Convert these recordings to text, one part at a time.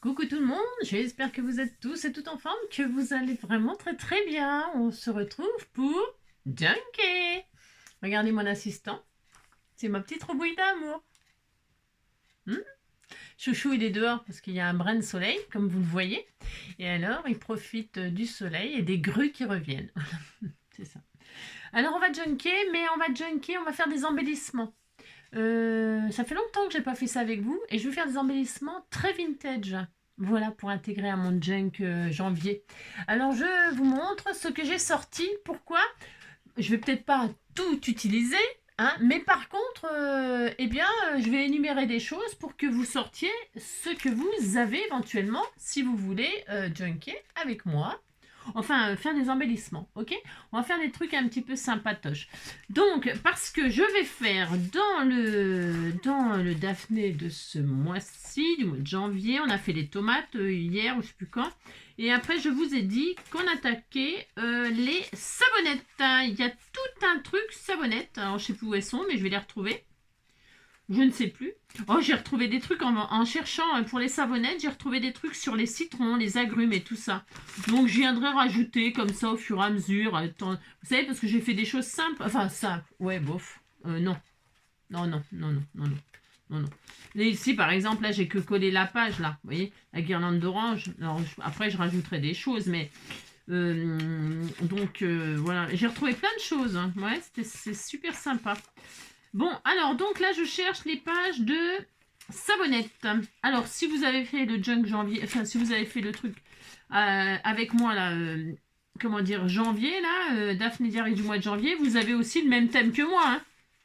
Coucou tout le monde, j'espère que vous êtes tous et toutes en forme, que vous allez vraiment très très bien. On se retrouve pour Junkie. Regardez mon assistant, c'est ma petite robouille d'amour. Hmm. Chouchou il est dehors parce qu'il y a un brin de soleil, comme vous le voyez. Et alors il profite du soleil et des grues qui reviennent. C'est ça. Alors on va junker, mais on va faire des embellissements. Ça fait longtemps que j'ai pas fait ça avec vous et je vais faire des embellissements très vintage. Voilà pour intégrer à mon junk janvier. Alors je vous montre ce que j'ai sorti. Pourquoi? Je vais peut-être pas tout utiliser, hein, mais par contre, eh bien, je vais énumérer des choses pour que vous sortiez ce que vous avez éventuellement si vous voulez junker avec moi. Enfin, faire des embellissements, ok? On va faire des trucs un petit peu sympatoches. Donc, parce que je vais faire dans le Daphné de ce mois-ci, du mois de janvier, on a fait les tomates hier ou je sais plus quand. Et après, je vous ai dit qu'on attaquait les savonnettes. Il y a tout un truc savonnettes. Alors, je sais plus où elles sont, mais je vais les retrouver. Je ne sais plus. Oh, j'ai retrouvé des trucs en cherchant pour les savonnettes. J'ai retrouvé des trucs sur les citrons, les agrumes et tout ça. Donc, je viendrai rajouter comme ça au fur et à mesure. Vous savez, parce que j'ai fait des choses simples. Enfin, simples. Ouais, bof. Non. Non, non, non, non, non, non. Non, non. Et ici, par exemple, là, j'ai que collé la page, là. Vous voyez, la guirlande d'orange. Alors, après, je rajouterai des choses, mais... voilà. J'ai retrouvé plein de choses. Hein. Ouais, c'est super sympa. Bon, alors, donc là, je cherche les pages de savonnettes. Alors, si vous avez fait le junk janvier, enfin, si vous avez fait le truc avec moi, là, comment dire, janvier, là, Daphné Diary du mois de janvier, vous avez aussi le même thème que moi, hein.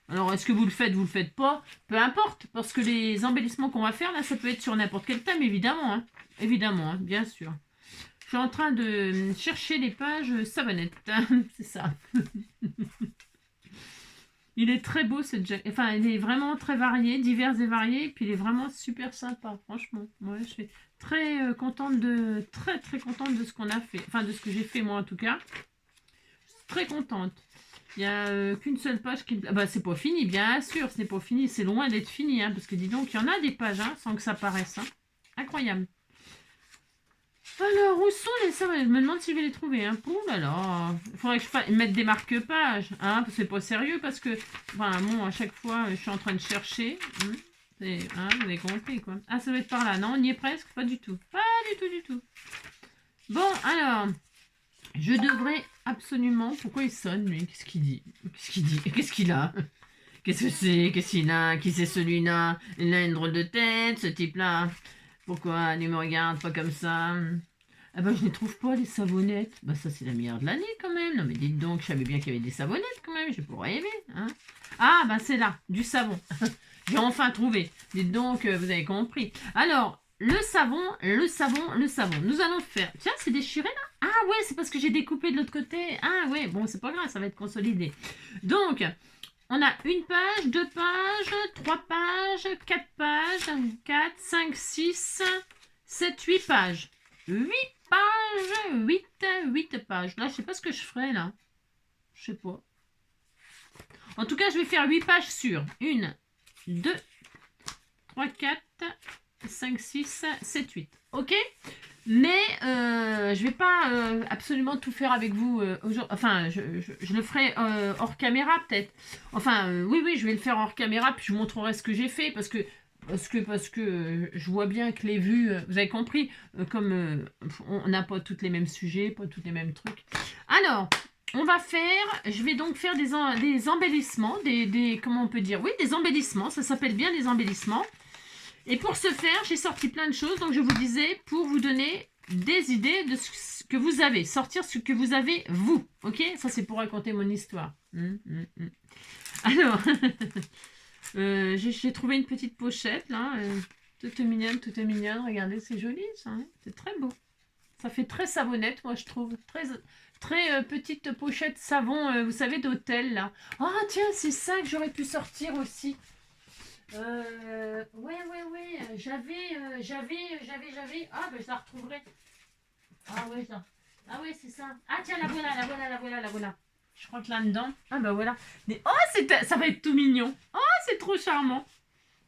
Alors, est-ce que vous le faites pas? Peu importe, parce que les embellissements qu'on va faire, là, ça peut être sur n'importe quel thème, évidemment, hein. Évidemment, hein, bien sûr. Je suis en train de chercher les pages savonnettes, c'est ça. Il est très beau ce jack. Enfin, il est vraiment très varié, divers et varié. Et puis il est vraiment super sympa, franchement. Ouais, je suis très contente de très contente de ce qu'on a fait. Enfin, de ce que j'ai fait moi en tout cas. Je suis très contente. Il n'y a qu'une seule page qui... Bah, c'est pas fini, bien sûr, ce n'est pas fini. C'est loin d'être fini, hein, parce que dis donc, il y en a des pages, hein, sans que ça paraisse. Hein. Incroyable. Alors, où sont les savonnettes? Je me demande si je vais les trouver. Hein. Oh là là. Il faudrait que je mette des marque-pages. Hein, c'est pas sérieux parce que, enfin, bon, à chaque fois, je suis en train de chercher. Hein, vous avez compris, quoi. Ah, ça va être par là. Non, on y est presque. Pas du tout. Pas du tout, du tout. Bon, alors, je devrais absolument... Pourquoi il sonne, lui? Qu'est-ce qu'il dit? Qu'est-ce qu'il dit? Qu'est-ce qu'il a? Qu'est-ce que c'est? Qu'est-ce qu'il a? Qui c'est celui-là? Il a une drôle de tête, ce type-là. Pourquoi il me regarde pas comme ça? Ah bah je les trouve pas les savonnettes. Bah ça c'est la meilleure de l'année quand même. Non mais dites donc, je savais bien qu'il y avait des savonnettes quand même. J'ai pas rêvé. Hein. Ah bah c'est là, du savon. J'ai enfin trouvé. Dites donc, vous avez compris. Alors, le savon, le savon, le savon. Nous allons faire... Tiens, c'est déchiré là? Ah ouais, c'est parce que j'ai découpé de l'autre côté. Ah ouais, bon c'est pas grave, ça va être consolidé. Donc, on a une page, deux pages, trois pages, quatre pages, 4, 5, 6, 7, 8 pages. 8 pages, 8 pages. Là, je sais pas ce que je ferai là. Je sais pas. En tout cas, je vais faire 8 pages sur 1, 2, 3, 4, 5, 6, 7, 8. Ok? Mais je vais pas absolument tout faire avec vous aujourd'hui. Enfin, je le ferai hors caméra peut-être. Enfin, oui, je vais le faire hors caméra, puis je vous montrerai ce que j'ai fait parce que je vois bien que les vues, vous avez compris, comme on n'a pas toutes les mêmes sujets, pas tous les mêmes trucs. Alors, je vais donc faire des embellissements, comment on peut dire? Oui, des embellissements, ça s'appelle bien des embellissements. Et pour ce faire, j'ai sorti plein de choses, donc je vous disais, pour vous donner des idées de ce que vous avez, sortir ce que vous avez vous, ok? Ça c'est pour raconter mon histoire. Alors, j'ai trouvé une petite pochette, là, toute mignonne, regardez, c'est joli ça, hein, c'est très beau. Ça fait très savonnette, moi je trouve, très petite pochette savon, vous savez, d'hôtel, là. Ah tiens, c'est ça que j'aurais pu sortir aussi. Ouais. J'avais. Ah, ben je la retrouverai. Ah, ouais, ça. Ah, ouais, c'est ça. Ah, tiens, la voilà. Je crois que là-dedans. Ah, bah voilà. Mais, oh, ça va être tout mignon. Oh, c'est trop charmant.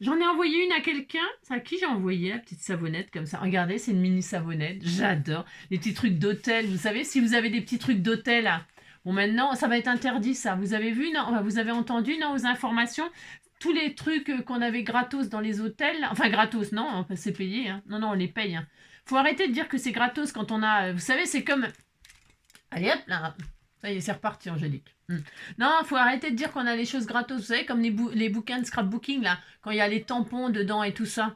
J'en ai envoyé une à quelqu'un. C'est à qui j'ai envoyé la petite savonnette comme ça. Regardez, c'est une mini savonnette. J'adore. Les petits trucs d'hôtel. Vous savez, si vous avez des petits trucs d'hôtel, là. Bon, maintenant, ça va être interdit, ça. Vous avez vu, non? Enfin, vous avez entendu, non, aux informations? Tous les trucs qu'on avait gratos dans les hôtels. Enfin, gratos, non, hein, c'est payé. Hein. Non, non, on les paye. Hein. Faut arrêter de dire que c'est gratos quand on a... Vous savez, c'est comme... Allez hop, là. Ça y est, c'est reparti, Angélique. Non, faut arrêter de dire qu'on a les choses gratos. Vous savez, comme les bouquins de scrapbooking, là, quand il y a les tampons dedans et tout ça.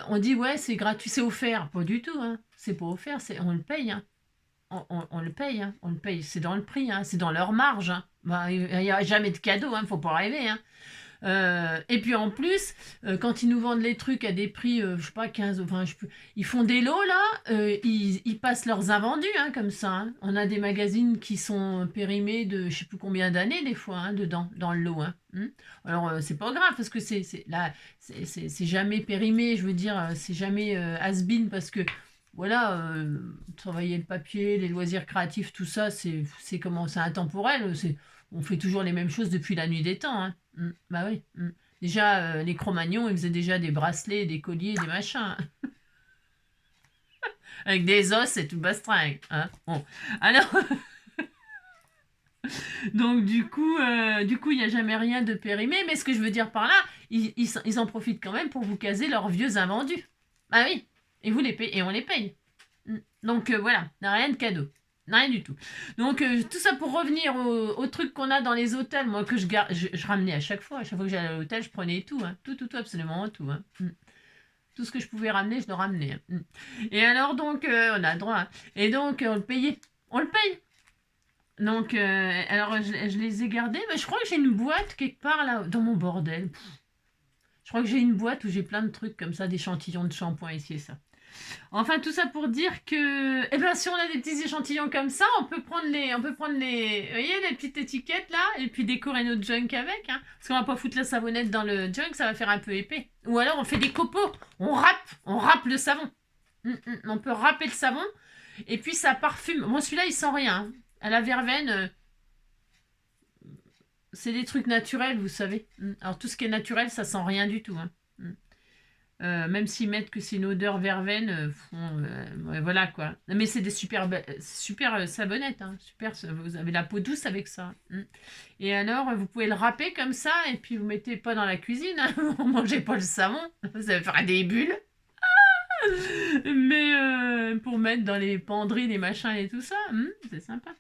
On dit, ouais, c'est gratuit, c'est offert. Pas du tout, hein. C'est pas offert, on le paye, hein. On le paye, hein. On le paye. C'est dans le prix, hein. C'est dans leur marge. Hein. Bah, il n'y a jamais de cadeau, hein. Faut pas rêver, hein. Et puis en plus, quand ils nous vendent les trucs à des prix, je sais pas, 15, enfin, ils font des lots là, ils passent leurs invendus, hein, comme ça. Hein. On a des magazines qui sont périmés de je sais plus combien d'années, des fois, hein, dedans, dans le lot. Hein. Alors, c'est pas grave, parce que c'est jamais périmé, je veux dire, c'est jamais has-been, parce que voilà, travailler le papier, les loisirs créatifs, tout ça, c'est comment, c'est intemporel, on fait toujours les mêmes choses depuis la nuit des temps. Hein. Bah oui. Déjà, les Cro-Magnons, ils faisaient déjà des bracelets, des colliers, des machins. Avec des os et tout bastringue. Hein. Bon. Alors, donc il n'y a jamais rien de périmé. Mais ce que je veux dire par là, ils en profitent quand même pour vous caser leurs vieux invendus. Ah oui. Et vous les payez, et on les paye. Donc voilà, rien de cadeau. Rien du tout. Donc, tout ça pour revenir au truc qu'on a dans les hôtels, moi, que je ramenais à chaque fois. À chaque fois que j'allais à l'hôtel, je prenais tout, hein. Tout, absolument tout. Hein. Tout ce que je pouvais ramener, je le ramenais. Hein. Et alors, donc, on a le droit. Hein. Et donc, on le payait. On le paye. Donc, alors, je les ai gardés. Mais je crois que j'ai une boîte quelque part, là, dans mon bordel. Je crois que j'ai une boîte où j'ai plein de trucs comme ça, d'échantillons de shampoing ici et ça. Enfin, tout ça pour dire que, eh ben, si on a des petits échantillons comme ça, on peut prendre vous voyez, les petites étiquettes là, et puis décorer notre junk avec, hein. Parce qu'on va pas foutre la savonnette dans le junk, ça va faire un peu épais. Ou alors on fait des copeaux, on râpe le savon. On peut râper le savon, et puis ça parfume. Bon, celui-là, il sent rien. Hein. À la verveine, c'est des trucs naturels, vous savez. Alors tout ce qui est naturel, ça sent rien du tout. Hein. Même s'ils mettent que c'est une odeur verveine, ouais, voilà quoi. Mais c'est des super savonnettes, hein. Super, vous avez la peau douce avec ça. Et alors, vous pouvez le râper comme ça, et puis vous mettez pas dans la cuisine, hein. Vous mangez pas le savon, ça va faire des bulles. Mais pour mettre dans les penderies, les machins et tout ça, c'est sympa.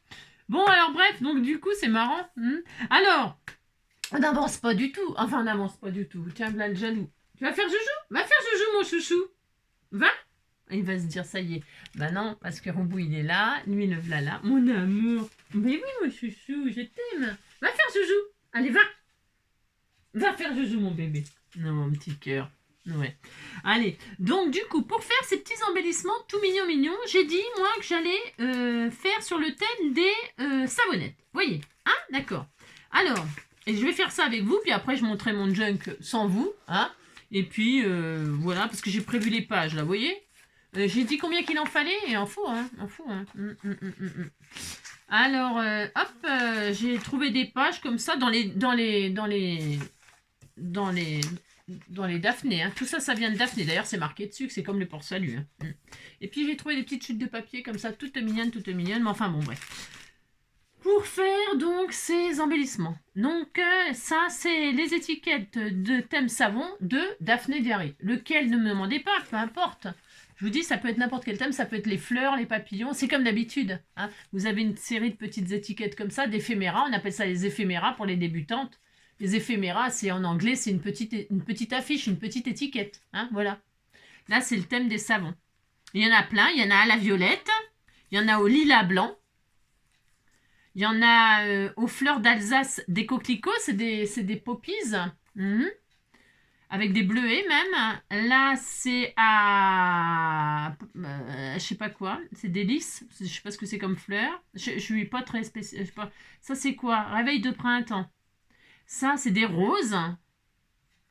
Bon, alors bref, donc du coup, c'est marrant. Alors, on n'avance pas du tout. Enfin, on n'avance pas du tout. Tiens, là, le jaloux. Tu vas faire joujou? Va faire joujou, mon chouchou. Va. Il va se dire, ça y est. Bah non, parce que Roubou, il est là. Lui, le voilà là. Mon amour. Mais oui, mon chouchou, je t'aime. Va faire joujou. Allez, va. Va faire joujou, mon bébé. Non, mon petit cœur. Ouais. Allez, donc du coup, pour faire ces petits embellissements tout mignons, j'ai dit, moi, que j'allais faire sur le thème des savonnettes. Voyez, hein? D'accord. Alors, et je vais faire ça avec vous, puis après, je montrerai mon junk sans vous, hein? Et puis, voilà, parce que j'ai prévu les pages, là, vous voyez? J'ai dit combien qu'il en fallait, et en faut, hein? Alors, hop, j'ai trouvé des pages comme ça dans les Daphné. Hein. Tout ça, ça vient de Daphné. D'ailleurs, c'est marqué dessus que c'est comme le port-salut. Hein. Et puis, j'ai trouvé des petites chutes de papier comme ça, toutes mignonnes. Mais enfin, bon, bref. Pour faire donc ces embellissements. Donc, ça, c'est les étiquettes de thème savon de Daphné Diary. Lequel, ne me demandez pas, peu importe. Je vous dis, ça peut être n'importe quel thème, ça peut être les fleurs, les papillons, c'est comme d'habitude. Hein. Vous avez une série de petites étiquettes comme ça, d'éphéméras, on appelle ça les éphéméras pour les débutantes. Les éphéméras, c'est en anglais, c'est une petite affiche, une petite étiquette. Hein, voilà. Là, c'est le thème des savons. Il y en a plein. Il y en a à la violette. Il y en a au lilas blanc. Il y en a aux fleurs d'Alsace, des coquelicots. C'est des poppies. Avec des bleuets même. Là, c'est à... je sais pas quoi. C'est des lys. Je sais pas ce que c'est comme fleur. Je suis pas très spécial. Ça, c'est quoi? Réveil de printemps. Ça, c'est des roses.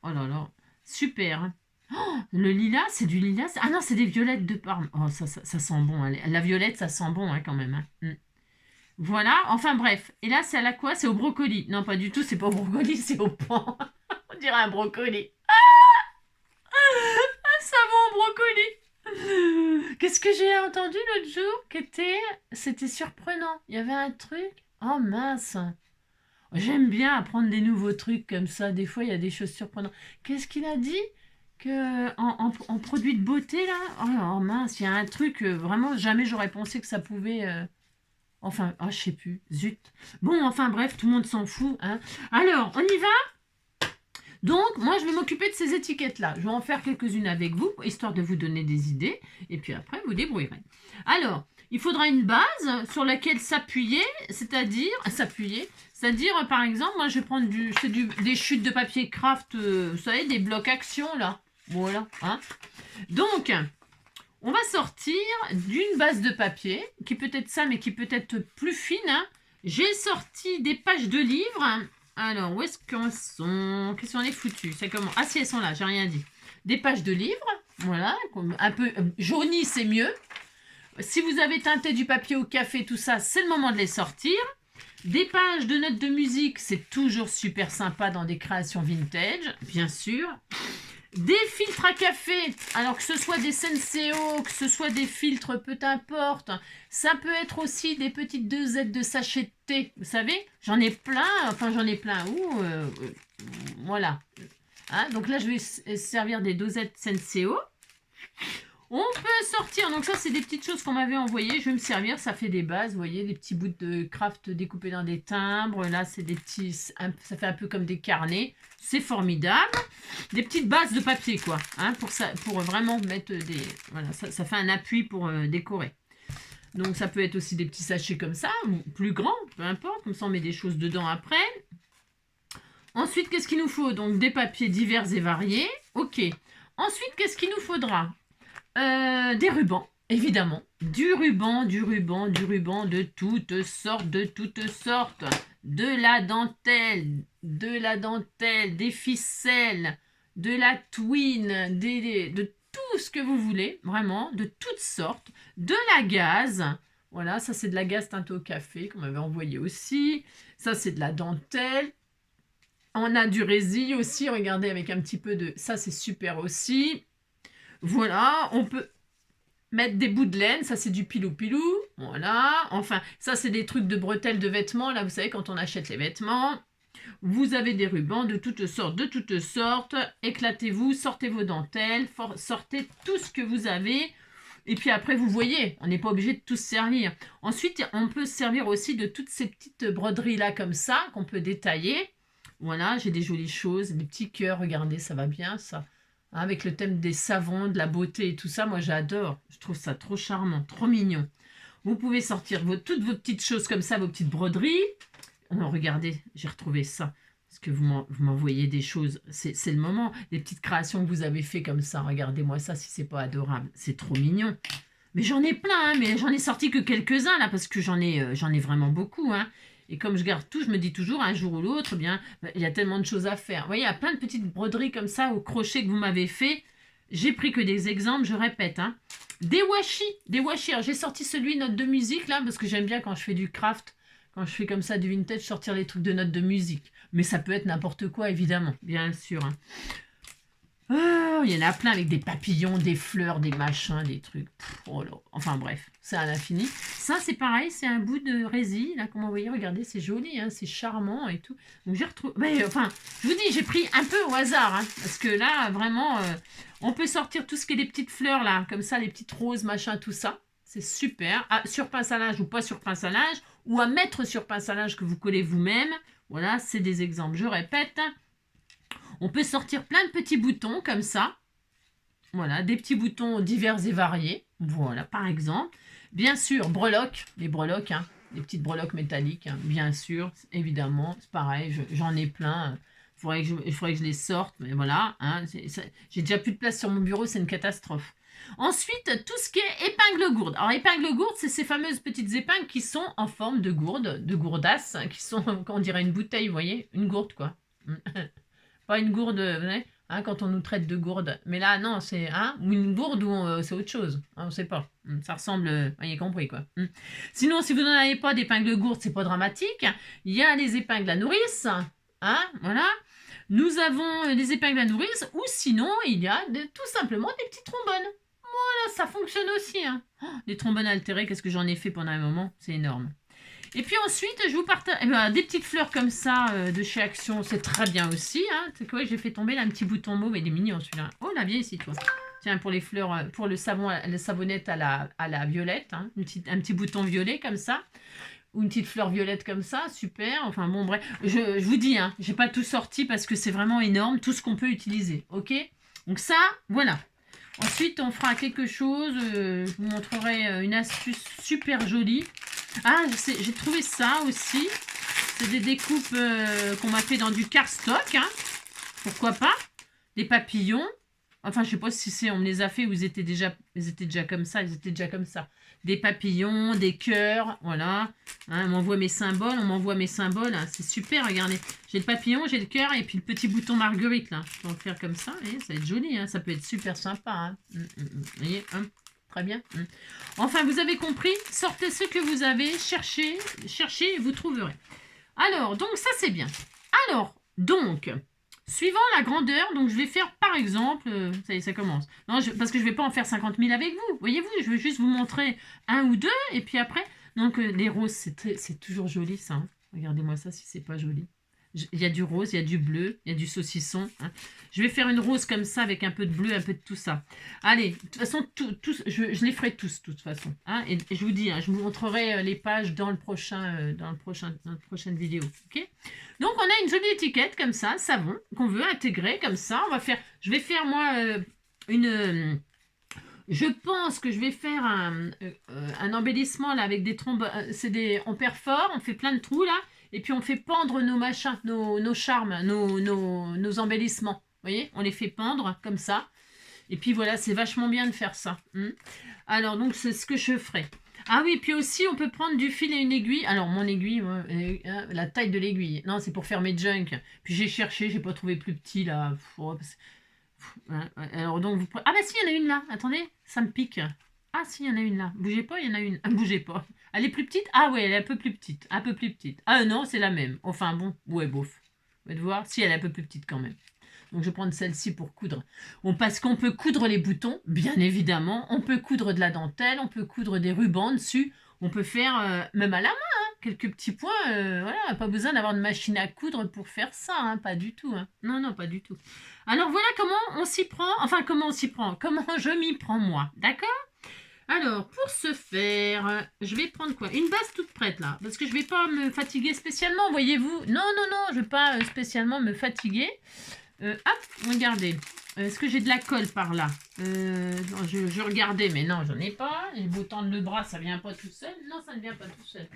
Oh là là, super. Oh, le lilas, c'est du lilas. Ah non, c'est des violettes de Parme. Oh, ça sent bon. Hein. La violette, ça sent bon hein, quand même. Hein. Voilà, enfin bref. Et là, c'est à la quoi? C'est au brocoli. Non, pas du tout, c'est pas au brocoli, c'est au pan. On dirait un brocoli. brocoli. Qu'est-ce que j'ai entendu l'autre jour c'était surprenant. Il y avait un truc. Oh mince. J'aime bien apprendre des nouveaux trucs comme ça. Des fois, il y a des choses surprenantes. Qu'est-ce qu'il a dit que en produit de beauté, là? Oh mince, il y a un truc, vraiment, jamais j'aurais pensé que ça pouvait... Enfin, je sais plus. Zut. Bon, enfin bref, tout le monde s'en fout. Hein. Alors, on y va? Donc, moi, je vais m'occuper de ces étiquettes-là. Je vais en faire quelques-unes avec vous, histoire de vous donner des idées. Et puis après, vous débrouillerez. Alors, il faudra une base sur laquelle s'appuyer, c'est-à-dire, par exemple, moi, je vais prendre des chutes de papier craft, vous savez, des blocs action, là. Voilà. Hein. Donc, on va sortir d'une base de papier, qui peut être ça, mais qui peut être plus fine. Hein. J'ai sorti des pages de livres. Alors, où est-ce qu'elles sont? Qu'est-ce qu'on est foutu? C'est comment? Ah si, elles sont là, j'ai rien dit. Des pages de livres, voilà, un peu jauni, c'est mieux. Si vous avez teinté du papier au café, tout ça, c'est le moment de les sortir. Des pages de notes de musique, c'est toujours super sympa dans des créations vintage, bien sûr. Des filtres à café, alors que ce soit des Senseo, que ce soit des filtres, peu importe. Ça peut être aussi des petites dosettes de sachets de thé, vous savez. J'en ai plein, voilà. Hein, donc là, je vais servir des dosettes Senseo. On peut sortir, donc ça c'est des petites choses qu'on m'avait envoyées, je vais me servir, ça fait des bases, vous voyez, des petits bouts de craft découpés dans des timbres, là c'est des petits, ça fait un peu comme des carnets, c'est formidable. Des petites bases de papier quoi, hein, pour vraiment mettre des, voilà, ça fait un appui pour décorer. Donc ça peut être aussi des petits sachets comme ça, ou plus grands, peu importe, comme ça on met des choses dedans après. Ensuite, qu'est-ce qu'il nous faut? Donc des papiers divers et variés, ok. Ensuite, qu'est-ce qu'il nous faudra? Des rubans, évidemment. Du ruban de toutes sortes, De la dentelle, des ficelles, de la twine, de tout ce que vous voulez, vraiment, de toutes sortes. De la gaze, voilà, ça c'est de la gaze teintée au café qu'on m'avait envoyé aussi. Ça c'est de la dentelle. On a du résil aussi, regardez, avec un petit peu de... Ça c'est super aussi. Voilà, on peut mettre des bouts de laine, ça c'est du pilou-pilou, voilà. Enfin, ça c'est des trucs de bretelles de vêtements, là vous savez quand on achète les vêtements. Vous avez des rubans de toutes sortes, éclatez-vous, sortez vos dentelles, sortez tout ce que vous avez. Et puis après, vous voyez, on n'est pas obligé de tout se servir. Ensuite, on peut se servir aussi de toutes ces petites broderies-là comme ça, qu'on peut détailler. Voilà, j'ai des jolies choses, des petits cœurs, regardez, ça va bien ça. Avec le thème des savons, de la beauté et tout ça, moi j'adore. Je trouve ça trop charmant, trop mignon. Vous pouvez sortir toutes vos petites choses comme ça, vos petites broderies. Oh, regardez, j'ai retrouvé ça. Parce que vous m'envoyez des choses. C'est le moment. Des petites créations que vous avez fait comme ça. Regardez-moi ça si c'est pas adorable. C'est trop mignon. Mais j'en ai plein, hein, mais j'en ai sorti que quelques-uns là, parce que j'en ai vraiment beaucoup. Hein. Et comme je garde tout, je me dis toujours, un jour ou l'autre, eh bien, il y a tellement de choses à faire. Vous voyez, il y a plein de petites broderies comme ça, au crochet que vous m'avez fait. J'ai pris que des exemples, je répète. Hein. Des washi. Alors, j'ai sorti celui note de musique, là, parce que j'aime bien quand je fais du craft, quand je fais comme ça du vintage, sortir les trucs de notes de musique. Mais ça peut être n'importe quoi, évidemment, bien sûr. Hein. Oh, il y en a plein avec des papillons, des fleurs, des machins, des trucs. Oh là. Enfin bref, c'est à l'infini. Ça, c'est pareil, c'est un bout de résil. Là, comme vous voyez, regardez, c'est joli, hein, c'est charmant et tout. Donc j'ai retrouvé... enfin, je vous dis, j'ai pris un peu au hasard. Hein, parce que là, vraiment, on peut sortir tout ce qui est des petites fleurs, là. Comme ça, les petites roses, machin, tout ça. C'est super. Ah, sur pince à linge ou pas sur pince à linge. Ou à mettre sur pince à linge que vous collez vous-même. Voilà, c'est des exemples. Je répète. On peut sortir plein de petits boutons comme ça. Voilà, des petits boutons divers et variés. Voilà, par exemple. Bien sûr, breloques, les breloques, hein, les petites breloques métalliques, hein, bien sûr, évidemment. C'est pareil, j'en ai plein. Il faudrait que je les sorte, mais voilà. Hein, j'ai déjà plus de place sur mon bureau, c'est une catastrophe. Ensuite, tout ce qui est épingle gourde. Alors, épingle gourde, c'est ces fameuses petites épingles qui sont en forme de gourde, de gourdasse, qui sont, on dirait une bouteille, vous voyez, une gourde, quoi. Pas une gourde, vous savez, hein, quand on nous traite de gourde. Mais là, non, c'est hein, ou une gourde ou c'est autre chose. Hein, on ne sait pas. Ça ressemble, vous avez compris, quoi. Sinon, si vous n'en avez pas d'épingle gourde, c'est pas dramatique. Il y a les épingles à nourrice. Hein, voilà. Nous avons les épingles à nourrice, ou sinon, il y a tout simplement des petits trombones. Voilà, ça fonctionne aussi. Hein. Oh, des trombones altérés, qu'est-ce que j'en ai fait pendant un moment? C'est énorme. Et puis ensuite, je vous partage des petites fleurs comme ça de chez Action, c'est très bien aussi. Hein. C'est quoi, j'ai fait tomber là un petit bouton mauve, il est mignon celui-là. Oh là, viens ici toi. Tiens, pour les fleurs, pour le savon, la savonnette à la violette, hein. Un petit bouton violet comme ça. Ou une petite fleur violette comme ça, super. Enfin bon, bref, je vous dis, hein, j'ai pas tout sorti parce que c'est vraiment énorme, tout ce qu'on peut utiliser, ok? Donc ça, voilà. Ensuite, on fera quelque chose, je vous montrerai une astuce super jolie. Ah, j'ai trouvé ça aussi. C'est des découpes qu'on m'a fait dans du cardstock, hein. Pourquoi pas? Des papillons. Enfin, je sais pas si c'est on me les a fait ou ils étaient déjà comme ça. Ils étaient déjà comme ça. Des papillons, des cœurs, voilà. Hein, on m'envoie mes symboles, hein. C'est super, regardez. J'ai le papillon, j'ai le cœur et puis le petit bouton marguerite, là. Je peux en faire comme ça, et ça va être joli, hein. Ça peut être super sympa, hein. Vous voyez, hein. Très bien. Enfin, vous avez compris, sortez ce que vous avez, cherchez et vous trouverez. Alors, donc ça c'est bien. Alors, donc... Suivant la grandeur, donc je vais faire par exemple, ça y est, ça commence. Non, parce que je ne vais pas en faire 50 000 avec vous, voyez-vous, je veux juste vous montrer un ou deux, et puis après, donc les roses, c'est toujours joli ça. Hein. Regardez-moi ça si c'est pas joli. Il y a du rose, il y a du bleu, il y a du saucisson. Hein. Je vais faire une rose comme ça avec un peu de bleu, un peu de tout ça. Allez, de toute façon, je les ferai tous, de toute façon. Hein, et je vous dis, hein, je vous montrerai les pages dans la prochaine vidéo. Ok ? Donc, on a une jolie étiquette comme ça, savon, qu'on veut intégrer comme ça. Je vais faire moi je pense que je vais faire un embellissement là avec des trombes. On perfore, on fait plein de trous là. Et puis on fait pendre nos machins, nos charmes, nos embellissements. Vous voyez, on les fait pendre comme ça. Et puis voilà, c'est vachement bien de faire ça. Alors donc c'est ce que je ferai. Ah oui, puis aussi on peut prendre du fil et une aiguille. Alors mon aiguille, la taille de l'aiguille. Non, c'est pour faire mes junk. Puis j'ai cherché, j'ai pas trouvé plus petit là. Alors donc ah bah si, il y en a une là. Attendez, ça me pique. Ah si, il y en a une là. Bougez pas, il y en a une. Bougez pas. Elle est plus petite? Ah ouais, elle est un peu plus petite. Un peu plus petite. Ah non, c'est la même. Enfin bon, ouais, bof. Vous allez voir. Si, elle est un peu plus petite quand même. Donc je vais prendre celle-ci pour coudre. Parce qu'on peut coudre les boutons, bien évidemment. On peut coudre de la dentelle, on peut coudre des rubans dessus. On peut faire, même à la main, hein, quelques petits points. Voilà, pas besoin d'avoir de machine à coudre pour faire ça. Hein, pas du tout. Hein. Non, non, pas du tout. Alors voilà comment on s'y prend. Enfin, comment on s'y prend. Comment je m'y prends moi. D'accord ? Alors, pour ce faire, je vais prendre quoi? Une base toute prête, là. Parce que je ne vais pas me fatiguer spécialement, voyez-vous. Non, non, non, je ne vais pas spécialement me fatiguer. Hop, regardez. Est-ce que j'ai de la colle par là? Je regardais, mais non, j'en ai pas. J'ai beau tendre le bras, ça ne vient pas tout seul. Non, ça ne vient pas tout seul.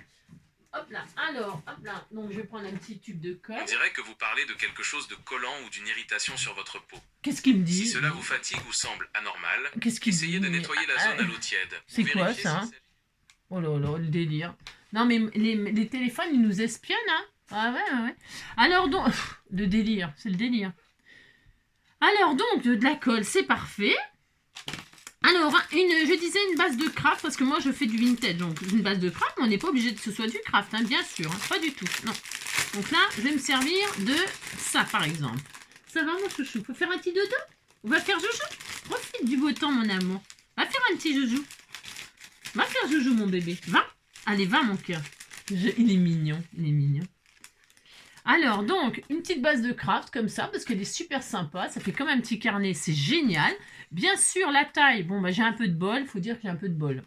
Hop là, alors, hop là. Donc, je vais prendre un petit tube de colle. On dirait que vous parlez de quelque chose de collant ou d'une irritation sur votre peau. Qu'est-ce qu'il me dit? Si cela vous fatigue ou semble anormal, essayez de nettoyer la zone à l'eau tiède. C'est quoi ça? Oh là là, le délire. Non, mais les téléphones, ils nous espionnent, hein? Ah ouais, ouais. Alors donc, le délire, c'est le délire. Alors donc, de la colle, c'est parfait. Alors, je disais une base de craft, parce que moi je fais du vintage, donc une base de craft, mais on n'est pas obligé que ce soit du craft, hein, bien sûr, hein, pas du tout, non. Donc là, je vais me servir de ça, par exemple. Ça va, mon chouchou? Faut faire un petit dodo? On va faire joujou? Profite du beau temps, mon amour. Va faire un petit joujou. Va faire joujou, mon bébé. Va. Allez, va, mon cœur. Il est mignon, il est mignon. Alors, donc, une petite base de craft comme ça, parce qu'elle est super sympa. Ça fait comme un petit carnet, c'est génial. Bien sûr, la taille, bon, bah, j'ai un peu de bol. Faut dire que j'ai un peu de bol.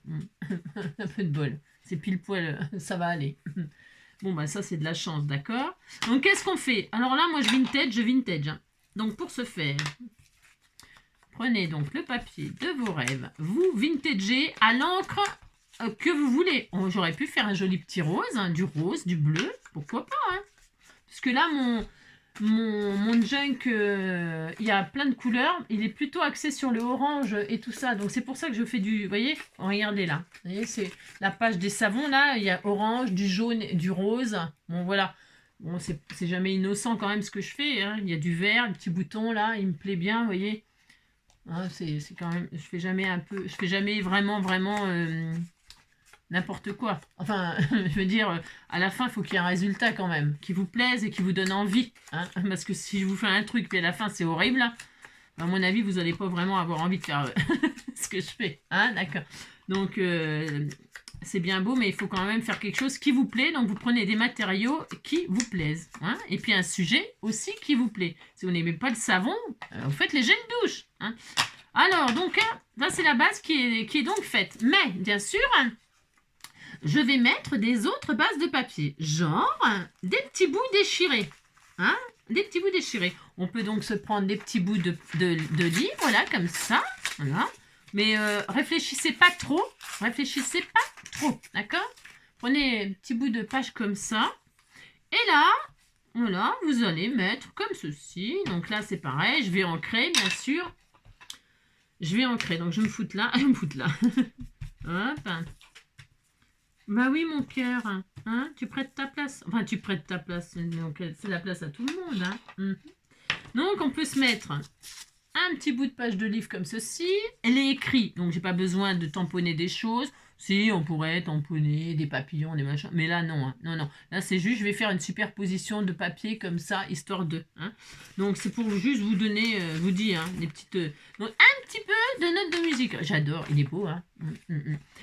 Un peu de bol. C'est pile poil, ça va aller. Bon, bah, ça, c'est de la chance, d'accord? Donc, qu'est-ce qu'on fait? Alors là, moi, je vintage. Hein. Donc, pour ce faire, prenez donc le papier de vos rêves. Vous vintagez à l'encre que vous voulez. J'aurais pu faire un joli petit rose, hein, du rose, du bleu. Pourquoi pas, hein? Parce que là, mon junk, il y a plein de couleurs. Il est plutôt axé sur le orange et tout ça. Donc, c'est pour ça que je fais du... Vous voyez? Regardez là. Vous voyez, c'est la page des savons, là. Il y a orange, du jaune, du rose. Bon, voilà. Bon, c'est jamais innocent quand même ce que je fais. Hein. Il y a du vert, le petit bouton, là. Il me plaît bien, vous voyez? Hein, c'est quand même... Je fais jamais vraiment... n'importe quoi. Enfin, je veux dire, à la fin, il faut qu'il y ait un résultat quand même, qui vous plaise et qui vous donne envie. Hein, parce que si je vous fais un truc, puis à la fin, c'est horrible, à mon avis, vous n'allez pas vraiment avoir envie de faire ce que je fais. Hein, d'accord. Donc, c'est bien beau, mais il faut quand même faire quelque chose qui vous plaît. Donc, vous prenez des matériaux qui vous plaisent. Hein, et puis, un sujet aussi qui vous plaît. Si vous n'aimez pas le savon, vous faites les gels douche. Hein. Alors, donc, là, c'est la base qui est donc faite. Mais, bien sûr, je vais mettre des autres bases de papier. Genre, des petits bouts déchirés. Hein, des petits bouts déchirés. On peut donc se prendre des petits bouts de livres, là, comme ça. Voilà. Mais réfléchissez pas trop. Réfléchissez pas trop. D'accord? Prenez un petit bout de page comme ça. Et là, voilà, vous allez mettre comme ceci. Donc là, c'est pareil. Je vais ancrer, bien sûr. Je vais ancrer. Donc, je me foute là. Je me foute là. Hop. Bah oui, mon cœur. Hein, tu prêtes ta place. Enfin, tu prêtes ta place. C'est la place à tout le monde. Hein. Donc, on peut se mettre un petit bout de page de livre comme ceci. Elle est écrite, donc j'ai pas besoin de tamponner des choses. Si, on pourrait tamponner des papillons, des machins. Mais là, non. Hein. Non, non. Là, c'est juste, je vais faire une superposition de papier comme ça, histoire de. Hein. Donc, c'est pour juste vous donner, vous dire, hein, des petites... donc, un petit peu de notes de musique. J'adore, il est beau. Hein.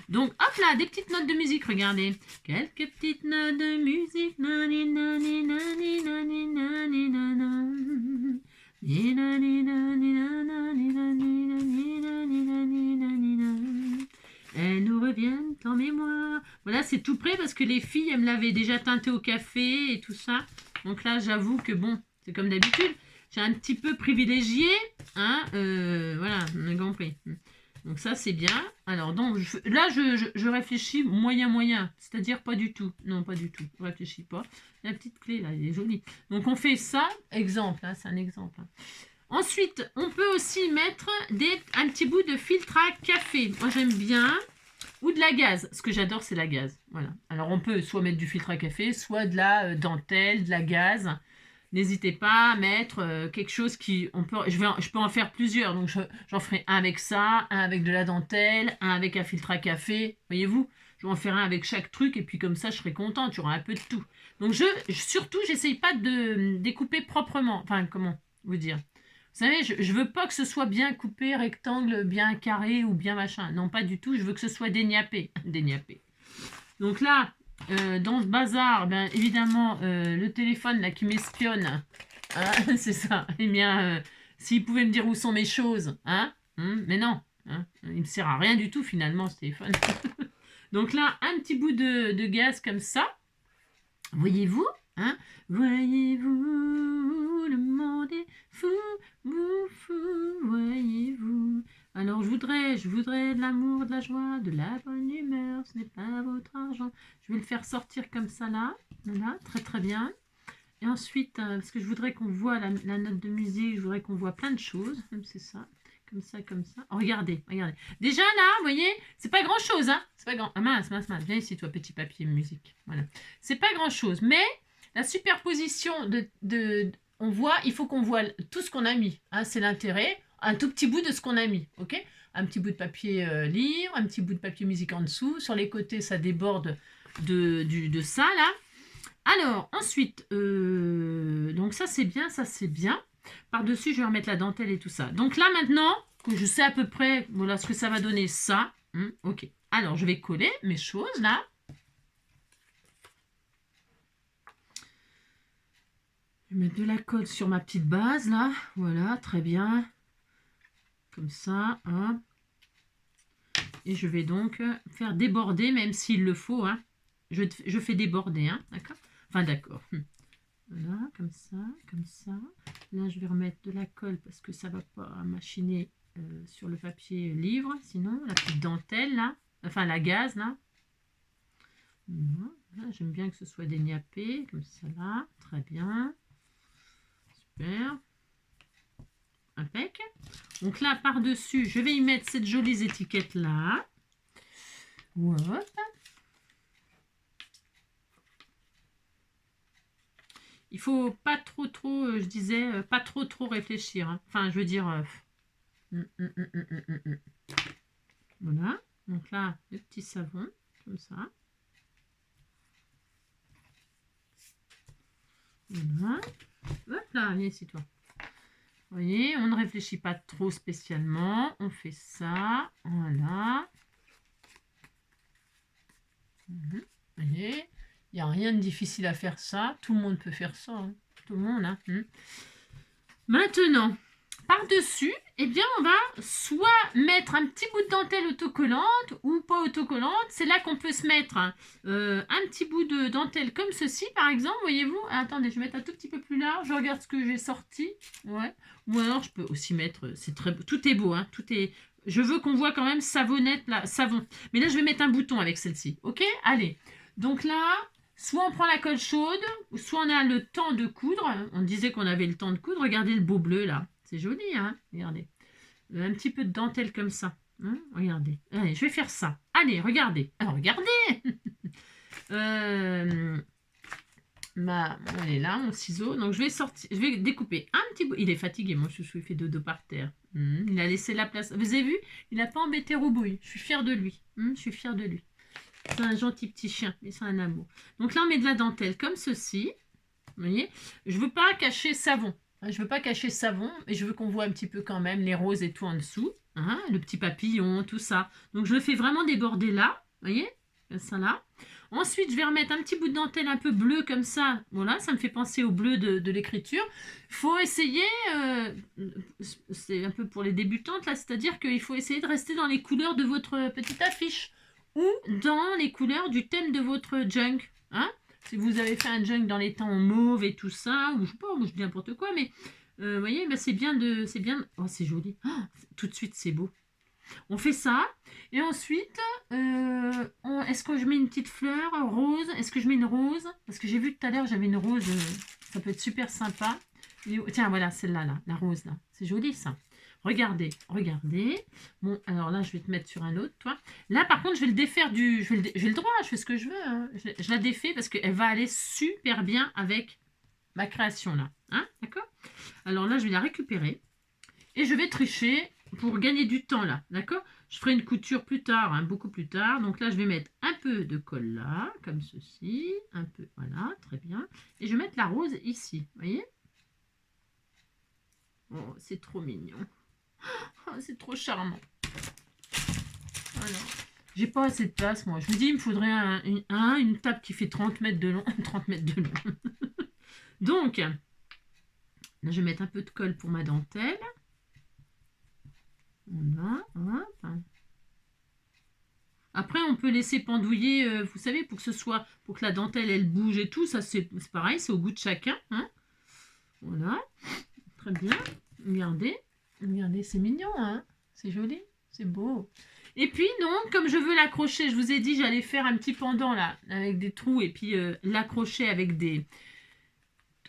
Donc, hop là, des petites notes de musique, regardez. Quelques petites notes de musique. Nani, nani, nani, nani, nani, nani. Elles nous reviennent en mémoire. Voilà, c'est tout prêt parce que les filles, elles me l'avaient déjà teinté au café et tout ça. Donc là, j'avoue que bon, c'est comme d'habitude. J'ai un petit peu privilégié. Hein, voilà, on a compris. Donc ça, c'est bien. Alors, donc, là, je réfléchis moyen. C'est-à-dire pas du tout. Non, pas du tout. Je réfléchis pas. La petite clé, là, elle est jolie. Donc, on fait ça. Exemple, hein, c'est un exemple. Hein. Ensuite, on peut aussi mettre un petit bout de filtre à café. Moi, j'aime bien. Ou de la gaze. Ce que j'adore, c'est la gaze. Voilà. Alors, on peut soit mettre du filtre à café, soit de la dentelle, de la gaze. N'hésitez pas à mettre quelque chose qui... je peux en faire plusieurs. Donc, j'en ferai un avec ça, un avec de la dentelle, un avec un filtre à café. Voyez-vous? Je vais en faire un avec chaque truc. Et puis, comme ça, je serai contente. Tu auras un peu de tout. Donc, surtout, j'essaye pas de découper proprement. Enfin, comment vous dire? Vous savez, je veux pas que ce soit bien coupé, rectangle, bien carré ou bien machin. Non, pas du tout. Je veux que ce soit déniapé. Déniapé. Donc là... dans ce bazar, bien évidemment, le téléphone là qui m'espionne, hein, c'est ça. Eh bien, s'il pouvait me dire où sont mes choses, hein, mais non, hein, il ne sert à rien du tout finalement ce téléphone. Donc là, un petit bout de gaz comme ça, voyez-vous, hein, voyez-vous, le monde est fou, voyez-vous. Alors je voudrais de l'amour, de la joie, de la bonne humeur, ce n'est pas votre argent. Je vais le faire sortir comme ça là, voilà, très très bien. Et ensuite, parce que je voudrais qu'on voit la note de musique, je voudrais qu'on voit plein de choses, même c'est ça, comme ça, comme ça. Oh, regardez. Déjà là, vous voyez, c'est pas grand chose, hein. C'est pas grand. Ah mince, viens ici toi, petit papier musique. Voilà. C'est pas grand chose, mais la superposition on voit, il faut qu'on voit tout ce qu'on a mis, hein, c'est l'intérêt. Un tout petit bout de ce qu'on a mis, ok? Un petit bout de papier livre, un petit bout de papier musique en dessous. Sur les côtés, ça déborde de ça, là. Alors, ensuite, donc ça, c'est bien, Par-dessus, je vais remettre la dentelle et tout ça. Donc là, maintenant, que je sais à peu près voilà, ce que ça va donner, ça. Ok. Alors, je vais coller mes choses, là. Je vais mettre de la colle sur ma petite base, là. Voilà, très bien. Comme ça, hein. Et je vais donc faire déborder, même s'il le faut, hein. Je fais déborder, hein, d'accord? Enfin, d'accord. Voilà, comme ça, comme ça. Là, je vais remettre de la colle parce que ça ne va pas machiner sur le papier livre. Sinon, la petite dentelle, là. Enfin, la gaze, là. Voilà, j'aime bien que ce soit déniapé, comme ça, là. Très bien. Super. Impec. Donc là, par-dessus, je vais y mettre cette jolie étiquette-là. Hop. Il faut pas trop, je disais, pas trop réfléchir. Hein. Enfin, je veux dire... Voilà. Donc là, le petit savon. comme ça. Voilà. Hop là, viens ici toi. Vous voyez, on ne réfléchit pas trop spécialement. On fait ça. Voilà. Vous voyez, il n'y a rien de difficile à faire ça. Tout le monde peut faire ça. Hein. Tout le monde. Hein. Maintenant, par-dessus, eh bien, on va soit mettre un petit bout de dentelle autocollante ou pas autocollante. C'est là qu'on peut se mettre un petit bout de dentelle comme ceci, par exemple. Voyez-vous? Attendez, je vais mettre un tout petit peu plus large. Je regarde ce que j'ai sorti. Ouais. Ou alors, je peux aussi mettre... C'est très beau. Tout est beau. Hein. Tout est... Je veux qu'on voit quand même savonnette, là, savon. Mais là, je vais mettre un bouton avec celle-ci. OK? Allez. Donc là... Soit on prend la colle chaude, soit on a le temps de coudre. On disait qu'on avait le temps de coudre. Regardez le beau bleu là. C'est joli, hein? Regardez. Un petit peu de dentelle comme ça. Hein, regardez. Allez, je vais faire ça. Allez, regardez. Alors, regardez. Elle est là, mon ciseau. Donc, je vais découper un petit bout. Il est fatigué, mon chouchou. Il fait dodo par terre. Il a laissé la place. Vous avez vu? Il n'a pas embêté Roubouille. Je suis fière de lui. Je suis fière de lui. C'est un gentil petit chien, mais c'est un amour. Donc là, on met de la dentelle comme ceci. Vous voyez, je ne veux pas cacher savon. Je veux pas cacher savon, mais je veux qu'on voit un petit peu quand même les roses et tout en dessous. Hein, le petit papillon, tout ça. Donc je le fais vraiment déborder là. Vous voyez, ça là. Ensuite, je vais remettre un petit bout de dentelle un peu bleu comme ça. Voilà, ça me fait penser au bleu de l'écriture. Il faut essayer, c'est un peu pour les débutantes là, c'est-à-dire qu'il faut essayer de rester dans les couleurs de votre petite affiche. Ou dans les couleurs du thème de votre junk. Hein? Si vous avez fait un junk dans les temps mauve et tout ça, ou je sais pas, ou je dis n'importe quoi, mais vous voyez, bah, c'est bien de... Oh, c'est joli. Oh, tout de suite, c'est beau. On fait ça. Et ensuite, est-ce que je mets une petite fleur rose? Est-ce que je mets une rose? Parce que j'ai vu tout à l'heure, j'avais une rose. Ça peut être super sympa. Et, tiens, voilà, celle-là, là, la rose, là. C'est joli, ça. Regardez, regardez. Bon, alors là, je vais te mettre sur un autre, toi. Là, par contre, je vais le défaire du... J'ai le droit, je fais ce que je veux. Hein. Je la défais parce qu'elle va aller super bien avec ma création, là. Hein, d'accord? Alors là, je vais la récupérer. Et je vais tricher pour gagner du temps, là. D'accord? Je ferai une couture plus tard, hein, beaucoup plus tard. Donc là, je vais mettre un peu de colle là, comme ceci. Un peu, voilà, très bien. Et je vais mettre la rose ici, vous voyez? Oh, c'est trop mignon. Oh, c'est trop charmant. Voilà. J'ai pas assez de place, moi. Je vous dis, il me faudrait une table qui fait 30 mètres de long. 30 mètres de long. Donc, là, je vais mettre un peu de colle pour ma dentelle. Voilà. Hop. Après, on peut laisser pendouiller, vous savez, pour que la dentelle, elle bouge et tout. Ça, c'est pareil, c'est au goût de chacun. Hein. Voilà. Très bien. Regardez. Regardez, c'est mignon, hein. C'est joli. C'est beau. Et puis, donc, comme je veux l'accrocher, je vous ai dit, j'allais faire un petit pendant, là, avec des trous, et puis l'accrocher avec des...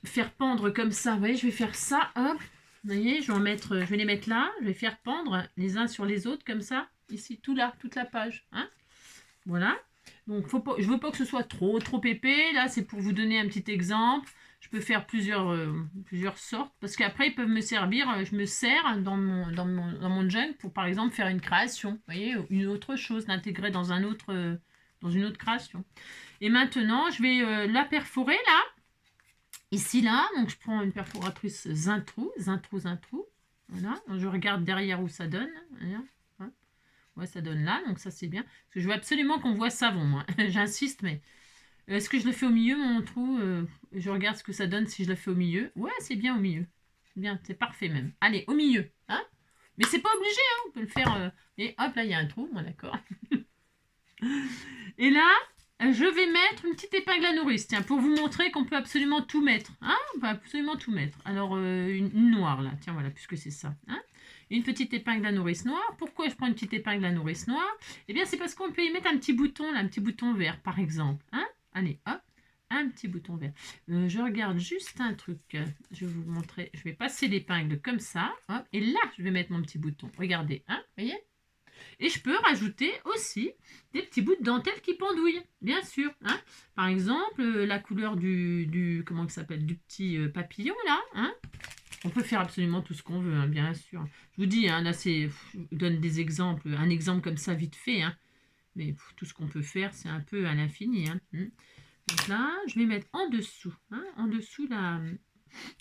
Faire pendre comme ça. Vous voyez, je vais faire ça, hop. Vous voyez, je vais les mettre là. Je vais faire pendre les uns sur les autres, comme ça. Ici, tout là, toute la page. Hein. Voilà. Donc, je veux pas que ce soit trop épais. Là, c'est pour vous donner un petit exemple. Je peux faire plusieurs sortes. Parce qu'après, ils peuvent me servir. Je me sers dans mon junk pour, par exemple, faire une création. Vous voyez, une autre chose, l'intégrer dans une autre création. Et maintenant, je vais la perforer, là. Ici, là. Donc, je prends une perforatrice Zintrou. Voilà. Donc, je regarde derrière où ça donne. Voilà. Ouais, ça donne là, donc ça c'est bien. Parce que je veux absolument qu'on voit savon, moi. J'insiste, mais... Est-ce que je le fais au milieu, mon trou? Je regarde ce que ça donne si je le fais au milieu. Ouais, c'est bien au milieu. Bien, c'est parfait même. Allez, au milieu. Hein, mais c'est pas obligé, hein, on peut le faire... Et hop, là, il y a un trou, moi, d'accord. Et là, je vais mettre une petite épingle à nourrice, tiens, pour vous montrer qu'on peut absolument tout mettre. Hein, on peut absolument tout mettre. Alors, une noire, là. Tiens, voilà, puisque c'est ça. Hein. Une petite épingle à nourrice noire. Pourquoi je prends une petite épingle à nourrice noire? Eh bien, c'est parce qu'on peut y mettre un petit bouton, là, un petit bouton vert, par exemple. Hein. Allez, hop, un petit bouton vert. Je regarde juste un truc. Je vais vous montrer. Je vais passer l'épingle comme ça. Hop, et là, je vais mettre mon petit bouton. Regardez, hein, voyez? Et je peux rajouter aussi des petits bouts de dentelle qui pendouillent, bien sûr. Hein. Par exemple, la couleur comment il s'appelle, du petit papillon, là. Hein. On peut faire absolument tout ce qu'on veut, hein, bien sûr. Je vous dis, hein, là, je vous donne des exemples. Un exemple comme ça, vite fait. Hein. Mais tout ce qu'on peut faire, c'est un peu à l'infini. Hein. Donc là, je vais mettre en dessous. Hein, en dessous, là.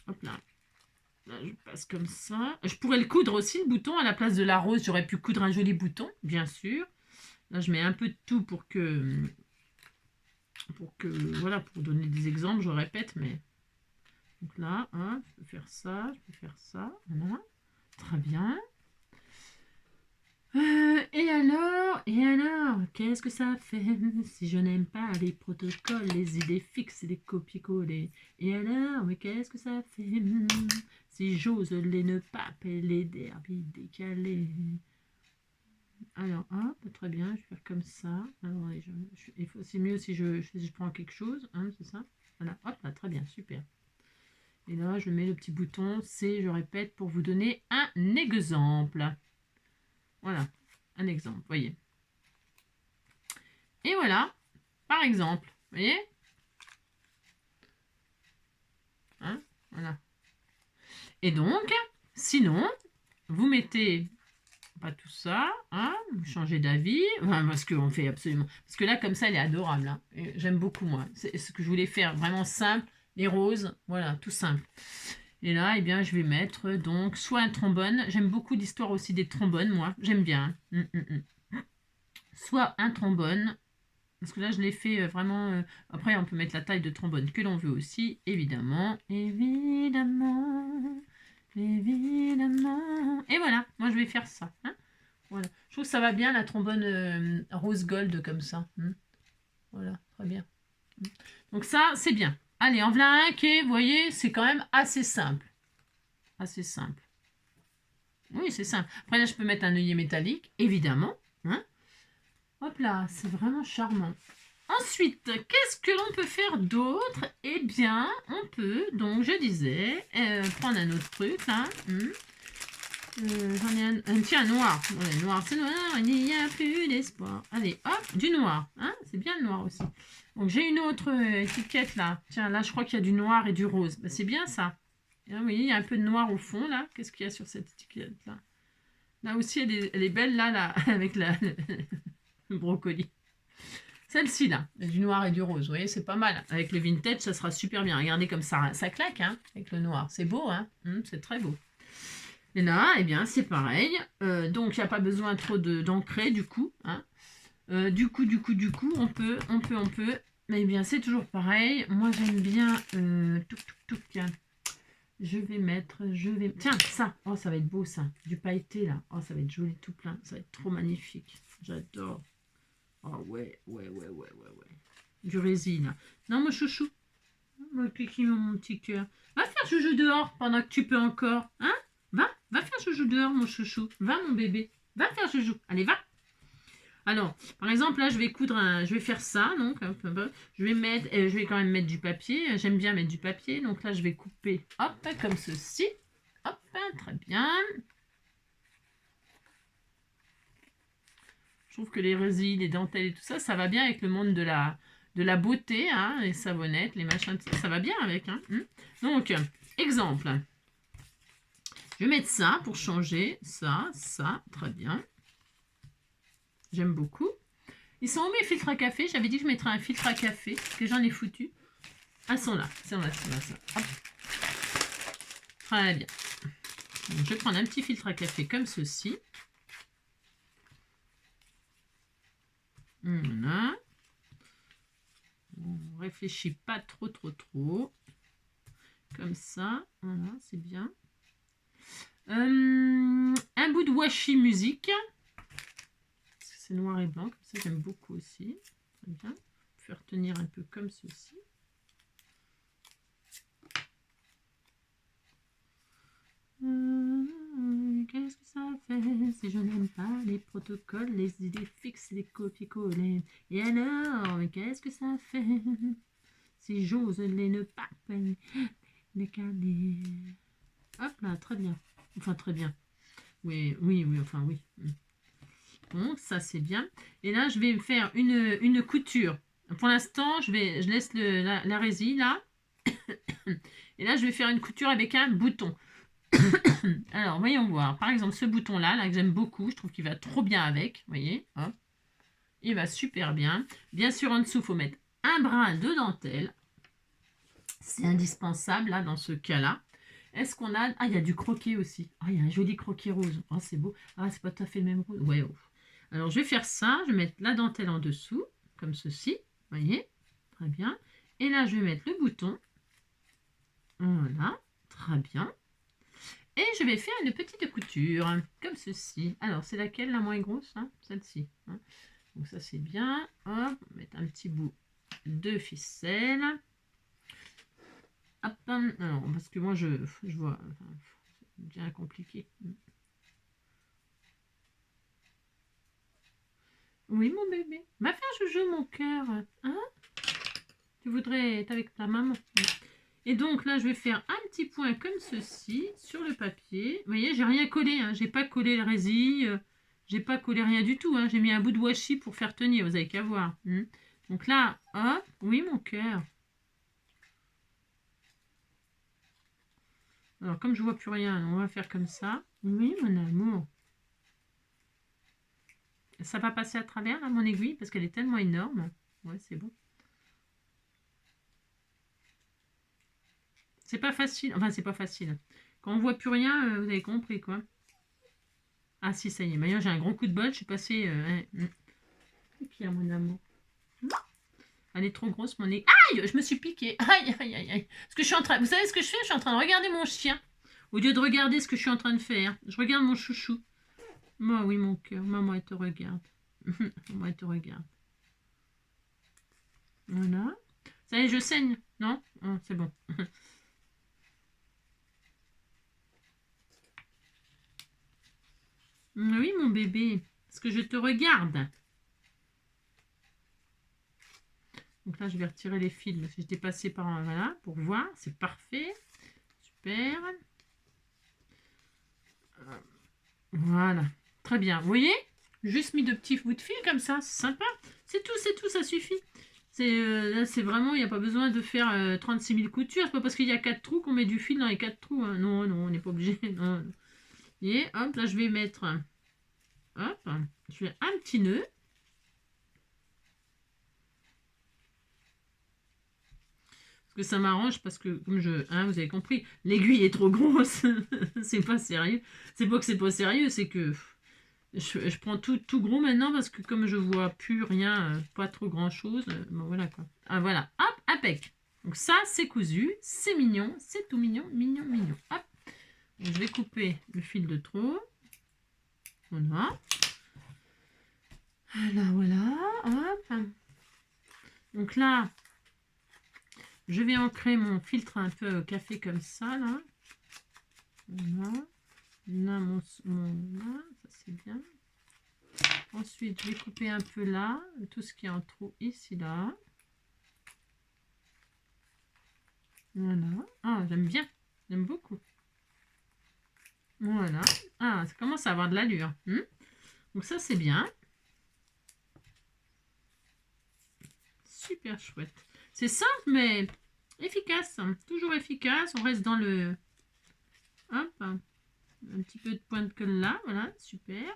Hop là. Là, je passe comme ça. Je pourrais le coudre aussi, le bouton. À la place de la rose, j'aurais pu coudre un joli bouton, bien sûr. Là, je mets un peu de tout pour que voilà, pour donner des exemples, je répète, mais... Donc là, hein, je peux faire ça, voilà. Très bien. Et alors, qu'est-ce que ça fait si je n'aime pas les protocoles, les idées fixes, les copier-coller? Et alors, mais qu'est-ce que ça fait si j'ose les nœuds papes et les derbies décalés? Alors, hop, très bien, je vais faire comme ça. Alors, c'est mieux si je prends quelque chose, hein, c'est ça? Voilà, hop, là, très bien, super. Et là, je mets le petit bouton, c'est, je répète, pour vous donner un exemple. Voilà, un exemple, voyez. Et voilà, par exemple, voyez? Hein, voilà. Et donc, sinon, vous mettez pas tout ça, hein, vous changez d'avis, enfin, parce qu'on fait absolument... Parce que là, comme ça, elle est adorable. Hein. J'aime beaucoup, moi. C'est ce que je voulais faire, vraiment simple, les roses, voilà, tout simple. Et là, eh bien, je vais mettre donc soit un trombone. J'aime beaucoup l'histoire aussi des trombones, moi. J'aime bien. Soit un trombone. Parce que là, je l'ai fait vraiment... Après, on peut mettre la taille de trombone que l'on veut aussi, évidemment. Évidemment. Évidemment. Et voilà, moi, je vais faire ça. Hein, voilà. Je trouve que ça va bien, la trombone rose gold, comme ça. Voilà, très bien. Donc ça, c'est bien. Allez, en voilà un qui est, vous voyez, c'est quand même assez simple. Assez simple. Oui, c'est simple. Après, là, je peux mettre un œillet métallique, évidemment. Hein. Hop là, c'est vraiment charmant. Ensuite, qu'est-ce que l'on peut faire d'autre? Eh bien, on peut, donc, je disais, prendre un autre truc, là. J'en ai un, tiens, noir. Ouais, noir, c'est noir, il n'y a plus d'espoir. Allez, hop, du noir. Hein, c'est bien le noir aussi. Donc, j'ai une autre étiquette, là. Tiens, là, je crois qu'il y a du noir et du rose. Ben, c'est bien, ça. Et là, vous voyez, il y a un peu de noir au fond, là. Qu'est-ce qu'il y a sur cette étiquette-là? Là aussi, elle est belle, là, avec le brocoli. Celle-ci, là, du noir et du rose, vous voyez, c'est pas mal. Avec le vintage, ça sera super bien. Regardez comme ça claque, hein, avec le noir. C'est beau, hein, c'est très beau. Et là, eh bien, c'est pareil. Donc, il n'y a pas besoin trop d'ancrer, du coup. Hein. Du coup, on peut. Mais eh bien, c'est toujours pareil. Moi, j'aime bien... tiens. Tiens, ça. Oh, ça va être beau, ça. Du pailleté, là. Oh, ça va être joli tout plein. Ça va être trop magnifique. J'adore. Oh, ouais. Du résine. Non, mon chouchou. Mon kiki, mon petit cœur. Va faire joujou dehors pendant que tu peux encore. Hein? Va faire joujou dehors, mon chouchou. Va, mon bébé. Va faire joujou. Allez, va. Alors, par exemple, là, je vais faire ça. Donc, je vais quand même mettre du papier. J'aime bien mettre du papier. Donc là, je vais couper, hop, comme ceci. Hop, très bien. Je trouve que les résines, les dentelles et tout ça, ça va bien avec le monde de la beauté, hein, les savonnettes, les machins, ça va bien avec. Hein. Donc, exemple. Je vais mettre ça pour changer. Ça, très bien. J'aime beaucoup. Ils sont où mes filtres à café? J'avais dit que je mettrais un filtre à café, que j'en ai foutu. Ah, ils sont là. Hop. Très bien. Donc, je vais prendre un petit filtre à café comme ceci. Voilà. On réfléchit pas trop. Comme ça. Voilà, c'est bien. Un bout de washi musique. C'est noir et blanc, comme ça j'aime beaucoup aussi. Très bien. Faire tenir un peu comme ceci. Qu'est-ce que ça fait si je n'aime pas les protocoles, les idées fixes, les copier-coller? Et alors, qu'est-ce que ça fait si j'ose les ne pas les caler? Hop là, très bien. Enfin, très bien. Oui, enfin, oui. Bon, ça c'est bien. Et là, je vais faire une couture. Pour l'instant, je laisse la résine là. Et là, je vais faire une couture avec un bouton. Alors, voyons voir. Par exemple, ce bouton-là, là, que j'aime beaucoup, je trouve qu'il va trop bien avec. Vous voyez, hop. Il va super bien. Bien sûr, en dessous, il faut mettre un brin de dentelle. C'est indispensable, là, dans ce cas-là. Est-ce qu'on a... Ah, il y a du croquet aussi. Ah, il y a un joli croquet rose. Oh, c'est beau. Ah, c'est pas tout à fait le même rose. Ouais, oh. Alors, je vais faire ça. Je vais mettre la dentelle en dessous, comme ceci. Vous voyez? Très bien. Et là, je vais mettre le bouton. Voilà. Très bien. Et je vais faire une petite couture, comme ceci. Alors, c'est laquelle la moins grosse, hein? Celle-ci. Hein. Donc ça, c'est bien. Hop, on va mettre un petit bout de ficelle. Hop, alors, parce que moi, je vois, enfin, c'est bien compliqué. Oui, mon bébé. Va faire joujou, mon cœur. Hein? Tu voudrais être avec ta maman? Et donc là, je vais faire un petit point comme ceci sur le papier. Vous voyez, j'ai rien collé. Hein. J'ai pas collé le résille. J'ai pas collé rien du tout. Hein. J'ai mis un bout de washi pour faire tenir. Vous avez qu'à voir. Donc là, hop. Oui, mon cœur. Alors, comme je vois plus rien, on va faire comme ça. Oui, mon amour. Ça va passer à travers, là, mon aiguille, parce qu'elle est tellement énorme. Ouais, c'est bon. C'est pas facile. Enfin, c'est pas facile. Quand on voit plus rien, vous avez compris, quoi. Ah si, ça y est. Maintenant, j'ai un gros coup de bol. Je suis passée... Et puis, à mon amour. Elle est trop grosse, mon nez. Aïe, je me suis piquée. Aïe, aïe, aïe, aïe. Parce que je suis en train... Vous savez ce que je fais? Je suis en train de regarder mon chien. Au lieu de regarder ce que je suis en train de faire. Je regarde mon chouchou. Moi, oui, mon cœur. Maman, elle te regarde. Maman, elle te regarde. Voilà. Ça y est, je saigne. Non? Oh, c'est bon. Oui, mon bébé. Parce que je te regarde. Donc là, je vais retirer les fils. Parce que j'étais passée par... Voilà, pour voir. C'est parfait. Super. Voilà. Très bien. Vous voyez? Juste mis de petits bouts de fil comme ça. C'est sympa. C'est tout, ça suffit. Là, c'est vraiment, il n'y a pas besoin de faire 36 000 coutures. C'est pas parce qu'il y a 4 trous qu'on met du fil dans les 4 trous. Hein. Non, non, on n'est pas obligé. Non. Et hop, là, je vais mettre... Hop, je fais un petit nœud. Parce que ça m'arrange parce que, comme vous avez compris, l'aiguille est trop grosse. C'est pas sérieux. C'est pas que c'est pas sérieux, c'est que je prends tout gros maintenant parce que comme je vois plus rien, pas trop grand chose, bon voilà quoi. Ah voilà, hop, impec. Donc ça, c'est cousu, c'est mignon, c'est tout mignon, mignon, mignon. Hop, donc, je vais couper le fil de trop. Voilà. Voilà, hop. Donc là, je vais ancrer mon filtre un peu au café comme ça, là. Voilà. Là, là, ça c'est bien. Ensuite, je vais couper un peu là, tout ce qui est en trou ici, là. Voilà. Ah, j'aime bien. J'aime beaucoup. Voilà. Ah, ça commence à avoir de l'allure. Donc ça, c'est bien. Super chouette. C'est simple, mais efficace. Toujours efficace. On reste dans le... Hop. Un petit peu de pointe que là. Voilà, super.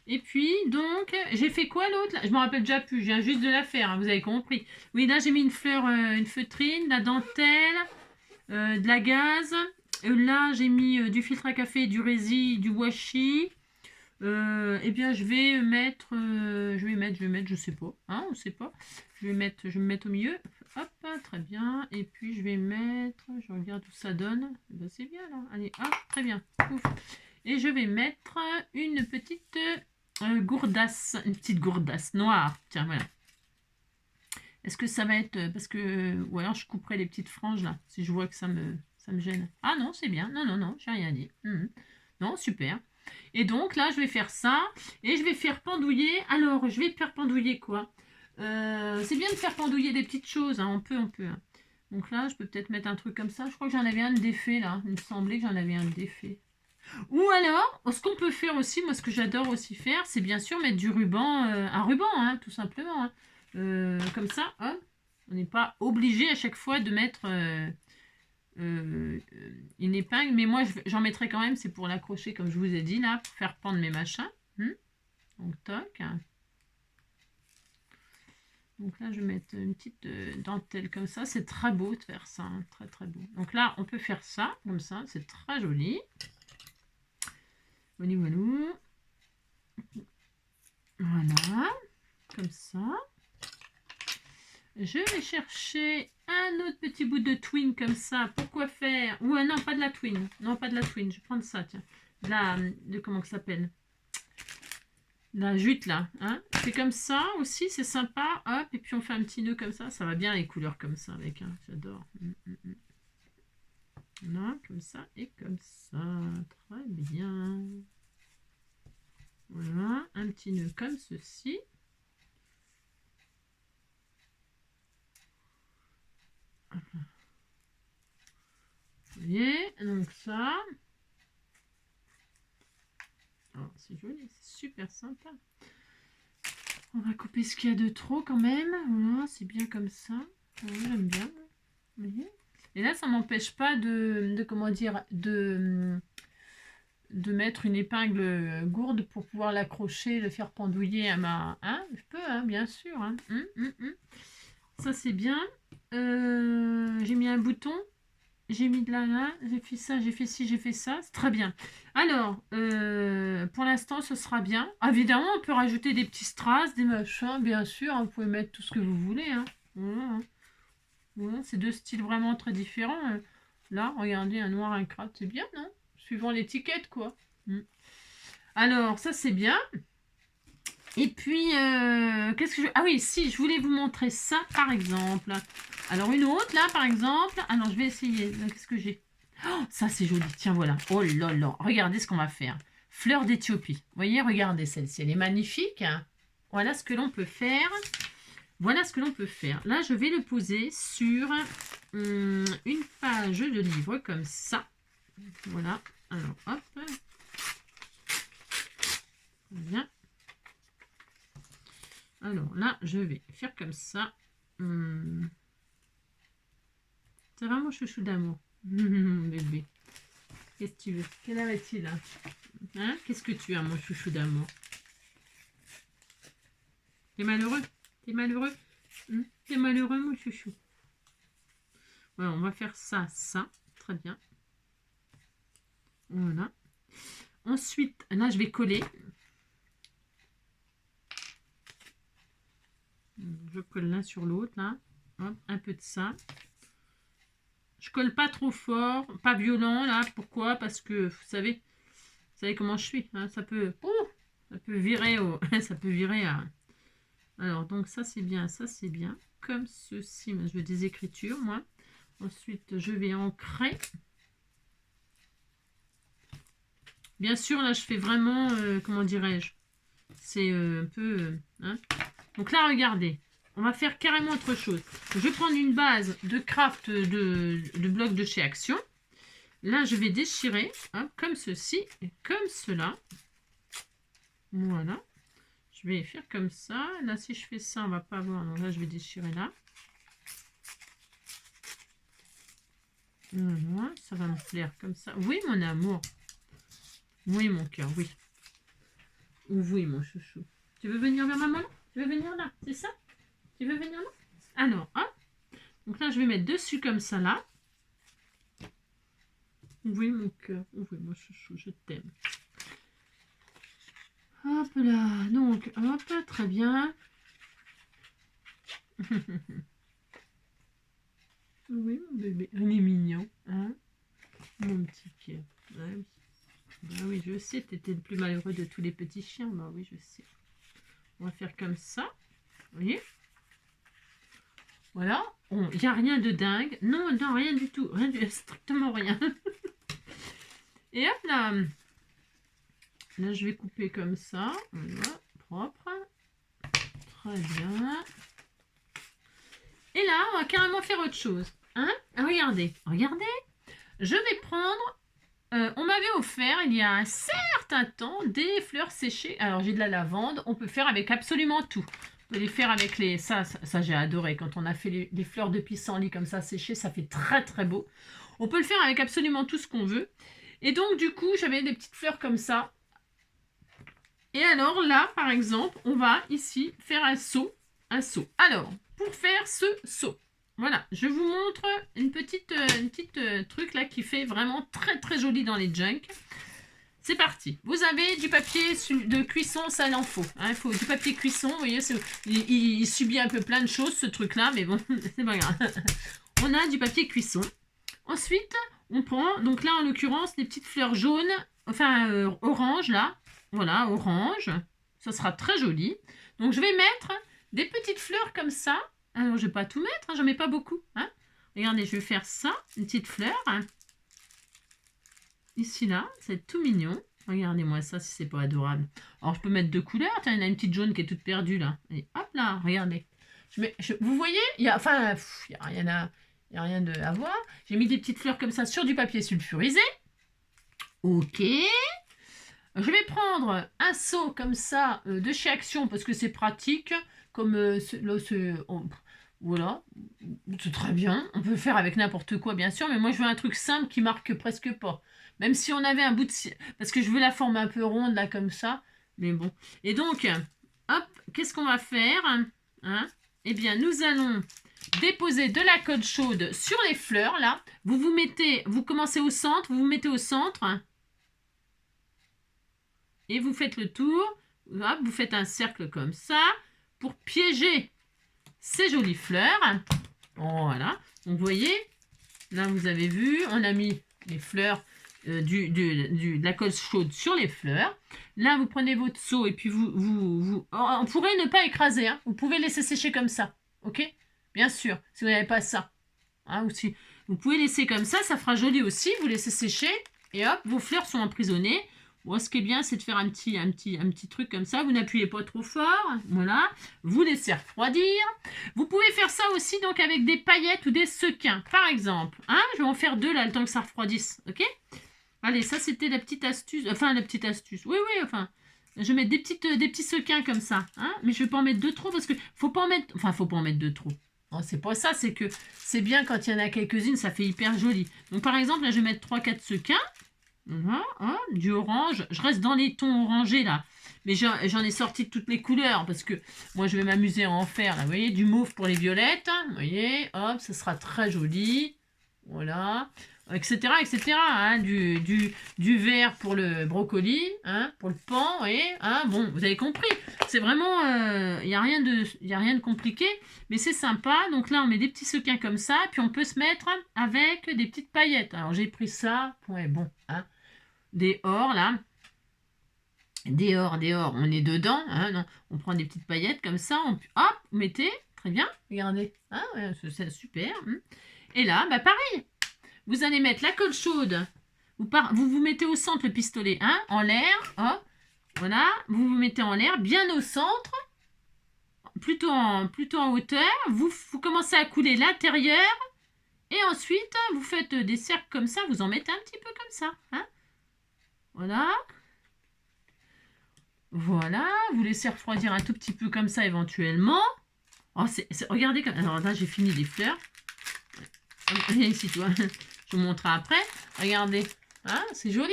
Et puis, donc, j'ai fait quoi l'autre? Je me rappelle déjà plus. Je viens juste de la faire, hein, vous avez compris. Oui, là, j'ai mis une fleur, une feutrine, de la dentelle, de la gaze. Là, j'ai mis du filtre à café, du rési, du washi. Et bien, je vais mettre, je sais pas, hein, on sait pas. Je vais me mettre au milieu. Hop, très bien. Et puis, je vais mettre, je regarde où ça donne. Ben, c'est bien là. Allez, hop, très bien. Ouf. Et je vais mettre une petite gourdasse, une petite gourdasse noire. Tiens, voilà. Est-ce que ça va être, parce que, ou alors je couperai les petites franges là, si je vois que ça me gêne. Ah non, c'est bien. Non, non, non, j'ai rien dit. Non, super. Et donc là, je vais faire ça et je vais faire pendouiller. Alors, je vais faire pendouiller quoi? C'est bien de faire pendouiller des petites choses, hein. On peut. Hein. Donc là, je peux peut-être mettre un truc comme ça. Je crois que j'en avais un de défait là. Il me semblait que j'en avais un de défait. Ou alors, ce qu'on peut faire aussi, moi ce que j'adore aussi faire, c'est bien sûr mettre du ruban, un ruban, hein, tout simplement. Hein. Comme ça, hein. On n'est pas obligé à chaque fois de mettre une épingle, mais moi j'en mettrai quand même, c'est pour l'accrocher comme je vous ai dit là, pour faire pendre mes machins. Donc toc. Donc là, je vais mettre une petite dentelle comme ça. C'est très beau de faire ça, hein, très très beau. Donc là, on peut faire ça, comme ça, c'est très joli. Voilà, voilà, comme ça. Je vais chercher un autre petit bout de twine comme ça. Pourquoi faire? Ou non, pas de la twine. Non, pas de la twine. Je vais prendre ça, tiens. Comment ça s'appelle? La jute là. Hein, c'est comme ça aussi, c'est sympa. Hop, et puis on fait un petit nœud comme ça. Ça va bien les couleurs comme ça avec. Hein, j'adore. Voilà, comme ça et comme ça. Très bien. Voilà, un petit nœud comme ceci. Vous voyez, donc ça. Oh, c'est joli, c'est super sympa. On va couper ce qu'il y a de trop quand même. Voilà, c'est bien comme ça. J'aime bien. Vous voyez, et là, ça m'empêche pas comment dire, de mettre une épingle gourde pour pouvoir l'accrocher, le faire pendouiller à ma... Hein, je peux, hein, bien sûr. Hein. Ça, c'est bien. J'ai mis un bouton. J'ai mis de là, j'ai fait ça, j'ai fait ci, j'ai fait ça. C'est très bien. Alors, pour l'instant, ce sera bien. Évidemment, on peut rajouter des petits strass, des machins, bien sûr. Hein, vous pouvez mettre tout ce que vous voulez. Hein. Voilà. Voilà, c'est deux styles vraiment très différents. Là, regardez, un noir, un crade, c'est bien, non? Suivant l'étiquette, quoi. Alors, ça, c'est bien. Et puis, qu'est-ce que je... Ah oui, si, je voulais vous montrer ça, par exemple. Alors, une autre, là, par exemple. Alors, je vais essayer. Qu'est-ce que j'ai? Oh, ça, c'est joli. Tiens, voilà. Oh là là. Regardez ce qu'on va faire. Fleur d'Éthiopie. Vous voyez, regardez celle-ci. Elle est magnifique. Voilà ce que l'on peut faire. Voilà ce que l'on peut faire. Là, je vais le poser sur une page de livre, comme ça. Voilà. Alors, hop. Bien. Alors là, je vais faire comme ça. C'est vraiment chouchou d'amour. Bébé. Qu'est-ce que tu veux? Quelle heure est-il? Hein? Qu'est-ce que tu as, mon chouchou d'amour? T'es malheureux? T'es malheureux? T'es malheureux, mon chouchou? Voilà, on va faire ça, ça. Très bien. Voilà. Ensuite, là, je vais coller. Je colle l'un sur l'autre, là. Hop, un peu de ça. Je colle pas trop fort, pas violent, là. Pourquoi? Parce que, vous savez comment je suis. Hein, ça peut virer au... ça peut virer à... Alors, donc ça, c'est bien, ça, c'est bien. Comme ceci. Je veux des écritures, moi. Ensuite, je vais ancrer. Bien sûr, là, je fais vraiment... comment dirais-je? C'est un peu... hein. Donc là, regardez. On va faire carrément autre chose. Je vais prendre une base de craft de blocs de chez Action. Là, je vais déchirer, hein, comme ceci et comme cela. Voilà. Je vais faire comme ça. Là, si je fais ça, on va pas avoir. Donc là, je vais déchirer là. Voilà, ça va me plaire comme ça. Oui, mon amour. Oui, mon cœur, oui. Oui, mon chouchou. Tu veux venir vers maman là? Tu veux venir là? C'est ça? Tu veux venir là? Alors, hop. Donc là, je vais mettre dessus comme ça, là. Oui, mon cœur. Oui, mon chouchou, je t'aime. Hop là. Donc, hop, très bien. Oui, mon bébé. Il est mignon, hein? Mon petit Pierre. Ouais, oui. Bah oui, je sais, tu étais le plus malheureux de tous les petits chiens. Bah oui, je sais. On va faire comme ça. Vous voyez? Voilà. Il n'y a rien de dingue. Non, non, rien du tout. Rien du... strictement rien. Et hop là. Là, je vais couper comme ça. Voilà, propre. Très bien. Et là, on va carrément faire autre chose. Hein? Regardez. Regardez. Je vais prendre... on m'avait offert, il y a un certain temps, des fleurs séchées. Alors, j'ai de la lavande. On peut faire avec absolument tout. On peut les faire avec les... Ça j'ai adoré. Quand on a fait les fleurs de pissenlit comme ça séchées, ça fait très, très beau. On peut le faire avec absolument tout ce qu'on veut. Et donc, du coup, j'avais des petites fleurs comme ça. Et alors, là, par exemple, on va ici faire un seau. un seau. Alors, pour faire ce seau, voilà, je vous montre une petite truc là qui fait vraiment très très joli dans les junks. C'est parti. Vous avez du papier de cuisson, ça il en faut. Hein, il faut du papier cuisson, vous voyez, il subit un peu plein de choses ce truc là, mais bon, c'est pas grave. On a du papier cuisson. Ensuite, on prend, donc là en l'occurrence, des petites fleurs jaunes, enfin orange là. Voilà, orange. Ça sera très joli. Donc je vais mettre des petites fleurs comme ça. Alors je vais pas tout mettre, hein, j'en mets pas beaucoup. Hein. Regardez, je vais faire ça, une petite fleur. Hein. Ici là, c'est tout mignon. Regardez-moi ça si c'est pas adorable. Alors je peux mettre deux couleurs. Tiens, il y en a une petite jaune qui est toute perdue là. Et hop là, regardez. Vous voyez, il y a, enfin, il y a rien à voir. J'ai mis des petites fleurs comme ça sur du papier sulfurisé. Ok. Je vais prendre un seau comme ça de chez Action parce que c'est pratique. Comme voilà, c'est très bien. On peut le faire avec n'importe quoi, bien sûr. Mais moi, je veux un truc simple qui marque presque pas. Même si on avait un bout de... Parce que je veux la forme un peu ronde, là, comme ça. Mais bon. Et donc, hop, qu'est-ce qu'on va faire hein? Eh bien, nous allons déposer de la colle chaude sur les fleurs, là. Vous commencez au centre, vous mettez au centre. Et vous faites le tour. Hop, vous faites un cercle comme ça pour piéger ces jolies fleurs. Voilà. Donc, vous voyez, là, vous avez vu, on a mis les fleurs, de la colle chaude sur les fleurs. Là, vous prenez votre seau et puis on pourrait ne pas écraser. Hein. Vous pouvez laisser sécher comme ça. Ok? Bien sûr, si vous n'avez pas ça. Hein, ou si, vous pouvez laisser comme ça, ça fera joli aussi. Vous laissez sécher et hop, vos fleurs sont emprisonnées. Bon, ce qui est bien, c'est de faire un petit truc comme ça. Vous n'appuyez pas trop fort. Voilà. Vous laissez refroidir. Vous pouvez faire ça aussi donc avec des paillettes ou des sequins. Par exemple. Hein, je vais en faire deux là, le temps que ça refroidisse. Ok? Allez, ça c'était la petite astuce. Enfin, la petite astuce. Oui, enfin. Je vais mettre des petits sequins comme ça. Hein, mais je ne vais pas en mettre de trop parce que faut pas en mettre... Enfin, faut pas en mettre de trop. Non, c'est pas ça, c'est que c'est bien quand il y en a quelques-unes, ça fait hyper joli. Donc par exemple, là, je vais mettre 3-4 sequins. Voilà, du orange. Je reste dans les tons orangés là. Mais j'en ai sorti de toutes les couleurs parce que moi je vais m'amuser à en faire là. Vous voyez, du mauve pour les violettes. Vous voyez, hop, ça sera très joli. Voilà. Etc. Hein, du vert pour le brocoli. Hein, pour le pan. Vous voyez, hein, bon, vous avez compris. C'est vraiment. Il n'y a rien de compliqué. Mais c'est sympa. Donc là, on met des petits sequins comme ça. Puis on peut se mettre avec des petites paillettes. Alors j'ai pris ça. Ouais, bon. Hein. Des ors là, des ors, on est dedans, hein, non, on prend des petites paillettes comme ça, hop, vous mettez, très bien, regardez, hein, c'est super, et là, bah pareil, vous allez mettre la colle chaude, vous mettez au centre le pistolet, hein, en l'air, hop, voilà, vous mettez en l'air, bien au centre, plutôt en hauteur, vous commencez à couler l'intérieur, et ensuite, vous faites des cercles comme ça, vous en mettez un petit peu comme ça, hein. Voilà. Voilà. Vous laissez refroidir un tout petit peu comme ça éventuellement. Oh, regardez. Alors là, j'ai fini les fleurs. Viens ici, toi. Je vous montrerai après. Regardez. Hein, c'est joli.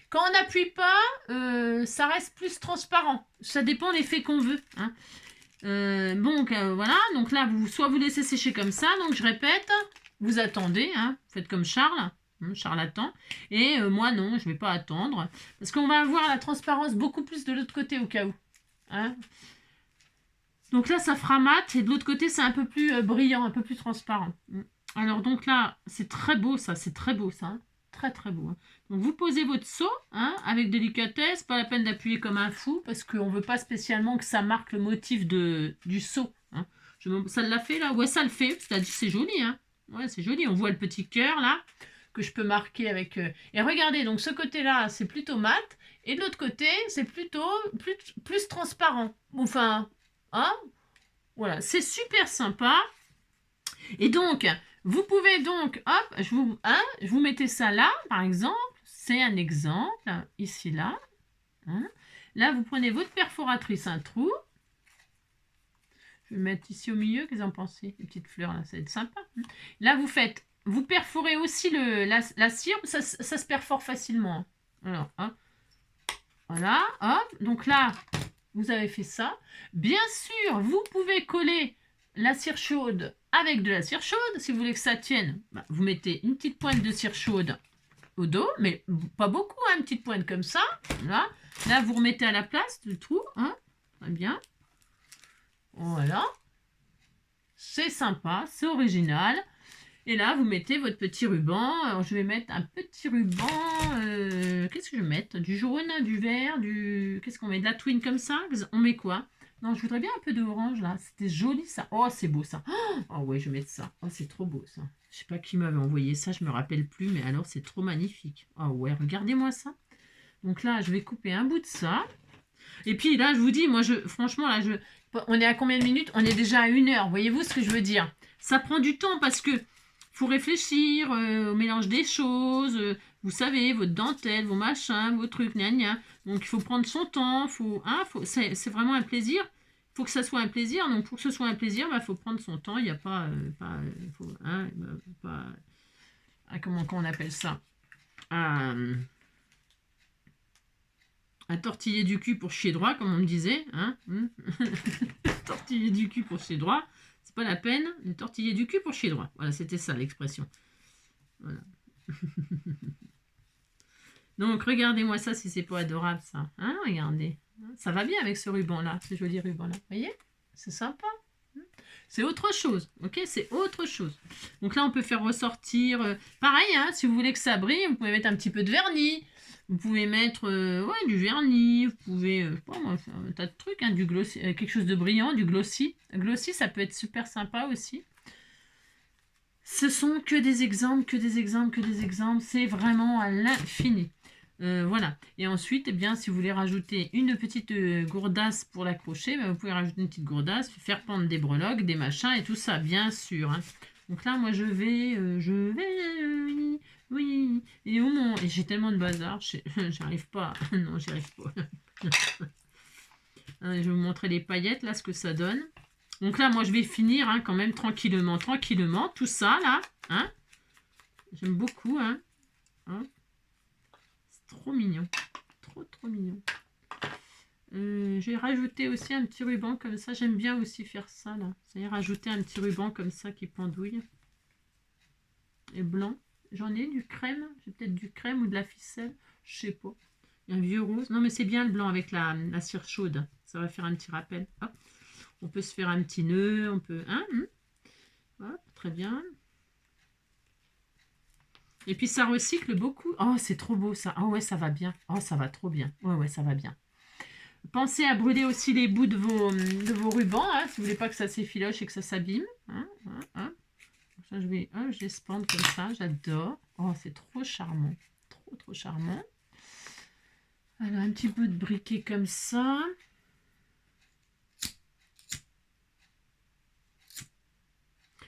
Quand on n'appuie pas, ça reste plus transparent. Ça dépend de l'effet qu'on veut. Hein. Voilà. Donc là, soit vous laissez sécher comme ça. Donc je répète. Vous attendez. Hein. Faites comme Charles. Charles attend. Et moi, non, je ne vais pas attendre. Parce qu'on va avoir la transparence beaucoup plus de l'autre côté au cas où. Hein, donc là, ça fera mat. Et de l'autre côté, c'est un peu plus brillant, un peu plus transparent. Alors donc là, c'est très beau ça. C'est très beau ça. Hein. Très très beau. Hein. Donc vous posez votre seau hein, avec délicatesse. Pas la peine d'appuyer comme un fou. Parce qu'on ne veut pas spécialement que ça marque le motif du seau. Hein. Ça l'a fait là? Ouais, ça le fait. C'est joli. Hein. Ouais, c'est joli. On voit le petit cœur là. Que je peux marquer avec... Et regardez, donc ce côté-là, c'est plutôt mat. Et de l'autre côté, c'est plutôt plus transparent. Enfin, hein, voilà, c'est super sympa. Et donc, vous pouvez donc, hop, je vous mettez ça là, par exemple. C'est un exemple, ici, là. Hein. Là, vous prenez votre perforatrice, un trou. Je vais mettre ici au milieu, qu'est-ce que vous en pensez? Les petites fleurs, là, ça va être sympa. Là, vous perforez aussi la cire, ça se perfore facilement. Alors, hop. Voilà, hop. Donc là, vous avez fait ça. Bien sûr, vous pouvez coller la cire chaude avec de la cire chaude. Si vous voulez que ça tienne, vous mettez une petite pointe de cire chaude au dos, mais pas beaucoup, hein, une petite pointe comme ça. Là, là vous remettez à la place le trou. Hein, très bien. Voilà. C'est sympa, c'est original. Et là, vous mettez votre petit ruban. Alors, je vais mettre un petit ruban. Qu'est-ce que je vais mettre? Du jaune, du vert, du... Qu'est-ce qu'on met? De la twine comme ça? On met quoi? Non, je voudrais bien un peu d'orange, là. C'était joli, ça. Oh, c'est beau, ça. Oh, ouais, je vais mettre ça. Oh, c'est trop beau, ça. Je sais pas qui m'avait envoyé ça, je me rappelle plus. Mais alors, c'est trop magnifique. Oh, ouais, regardez-moi ça. Donc là, je vais couper un bout de ça. Et puis là, je vous dis, moi, franchement, là, on est à combien de minutes? On est déjà à 1 heure. Voyez-vous ce que je veux dire? Ça prend du temps parce que faut réfléchir au mélange des choses. Vous savez, votre dentelle, vos machins, vos trucs, gna gna. Donc, il faut prendre son temps. C'est vraiment un plaisir. Il faut que ça soit un plaisir. Donc, pour que ce soit un plaisir, il faut prendre son temps. Il n'y a pas... comment on appelle ça? Un tortiller du cul pour chier droit, comme on me disait. Hein. Tortiller du cul pour chier droit. C'est pas la peine de tortiller du cul pour chier droit. Voilà, c'était ça l'expression. Voilà. Donc, regardez-moi ça si c'est pas adorable, ça. Hein, regardez. Ça va bien avec ce ruban-là, ce joli ruban-là. Vous voyez? C'est sympa. C'est autre chose, ok? C'est autre chose. Donc là, on peut faire ressortir... pareil, hein, si vous voulez que ça brille, vous pouvez mettre un petit peu de vernis. Vous pouvez mettre du vernis. Vous pouvez, je sais pas moi, faire un tas de trucs, hein, du glossy, quelque chose de brillant, du glossy. Glossy, ça peut être super sympa aussi. Ce sont que des exemples, que des exemples, que des exemples. C'est vraiment à l'infini. Voilà. Et ensuite, eh bien, si vous voulez rajouter une petite gourdasse pour l'accrocher, vous pouvez rajouter une petite gourdasse, faire pendre des breloques, des machins et tout ça, bien sûr. Hein. Donc là, moi, je vais, oui. Et où mon... J'ai tellement de bazar, j'arrive pas. Non, j'y arrive pas. Je vais vous montrer les paillettes, là, ce que ça donne. Donc là, moi, je vais finir, hein, quand même, tranquillement, tout ça, là. Hein. J'aime beaucoup, hein. Trop mignon. Trop mignon. J'ai rajouté aussi un petit ruban comme ça. J'aime bien aussi faire ça, là. C'est-à-dire rajouter un petit ruban comme ça qui pendouille. Et blanc. J'en ai du crème. J'ai peut-être du crème ou de la ficelle. Je sais pas. Il y a un vieux rose. Non, mais c'est bien le blanc avec la cire chaude. Ça va faire un petit rappel. Hop. On peut se faire un petit nœud. On peut... Hein, Hop, très bien. Et puis ça recycle beaucoup. Oh, c'est trop beau ça. Oh ouais, ça va bien. Oh, ça va trop bien. Ouais, ça va bien. Pensez à brûler aussi les bouts de vos rubans, hein, si vous voulez pas que ça s'effiloche et que ça s'abîme. Ça, je vais spendre comme ça. J'adore. Oh, c'est trop charmant. Trop charmant. Alors, un petit bout de briquet comme ça.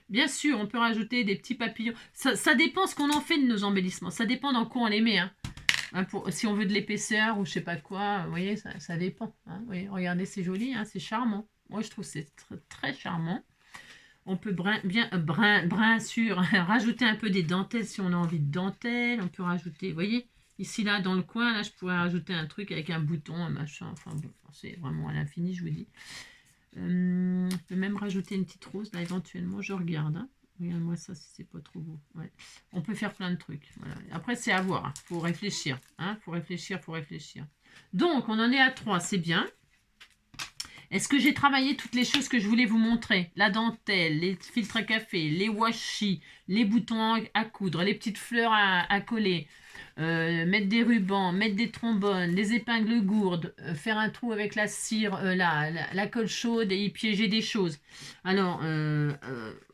Bien sûr, on peut rajouter des petits papillons. Ça dépend ce qu'on en fait de nos embellissements. Ça dépend dans quoi on les met. Hein. Si on veut de l'épaisseur ou je sais pas quoi, vous voyez, ça dépend. Hein. Vous voyez, regardez, c'est joli, hein, c'est charmant. Moi, je trouve que c'est très charmant. On peut bien sûr rajouter un peu des dentelles si on a envie de dentelle. On peut rajouter, vous voyez, ici, là, dans le coin, là, je pourrais rajouter un truc avec un bouton, un machin. Enfin bon, c'est vraiment à l'infini, je vous dis. Je peux même rajouter une petite rose, là, éventuellement, je regarde. Hein. Regarde-moi ça, si c'est pas trop beau. Ouais. On peut faire plein de trucs. Voilà. Après, c'est à voir. Il faut réfléchir. Faut réfléchir. Donc, on en est à 3. C'est bien. Est-ce que j'ai travaillé toutes les choses que je voulais vous montrer? La dentelle, les filtres à café, les washi, les boutons à coudre, les petites fleurs à coller, mettre des rubans, mettre des trombones, les épingles gourdes, faire un trou avec la cire, la colle chaude et y piéger des choses. Alors,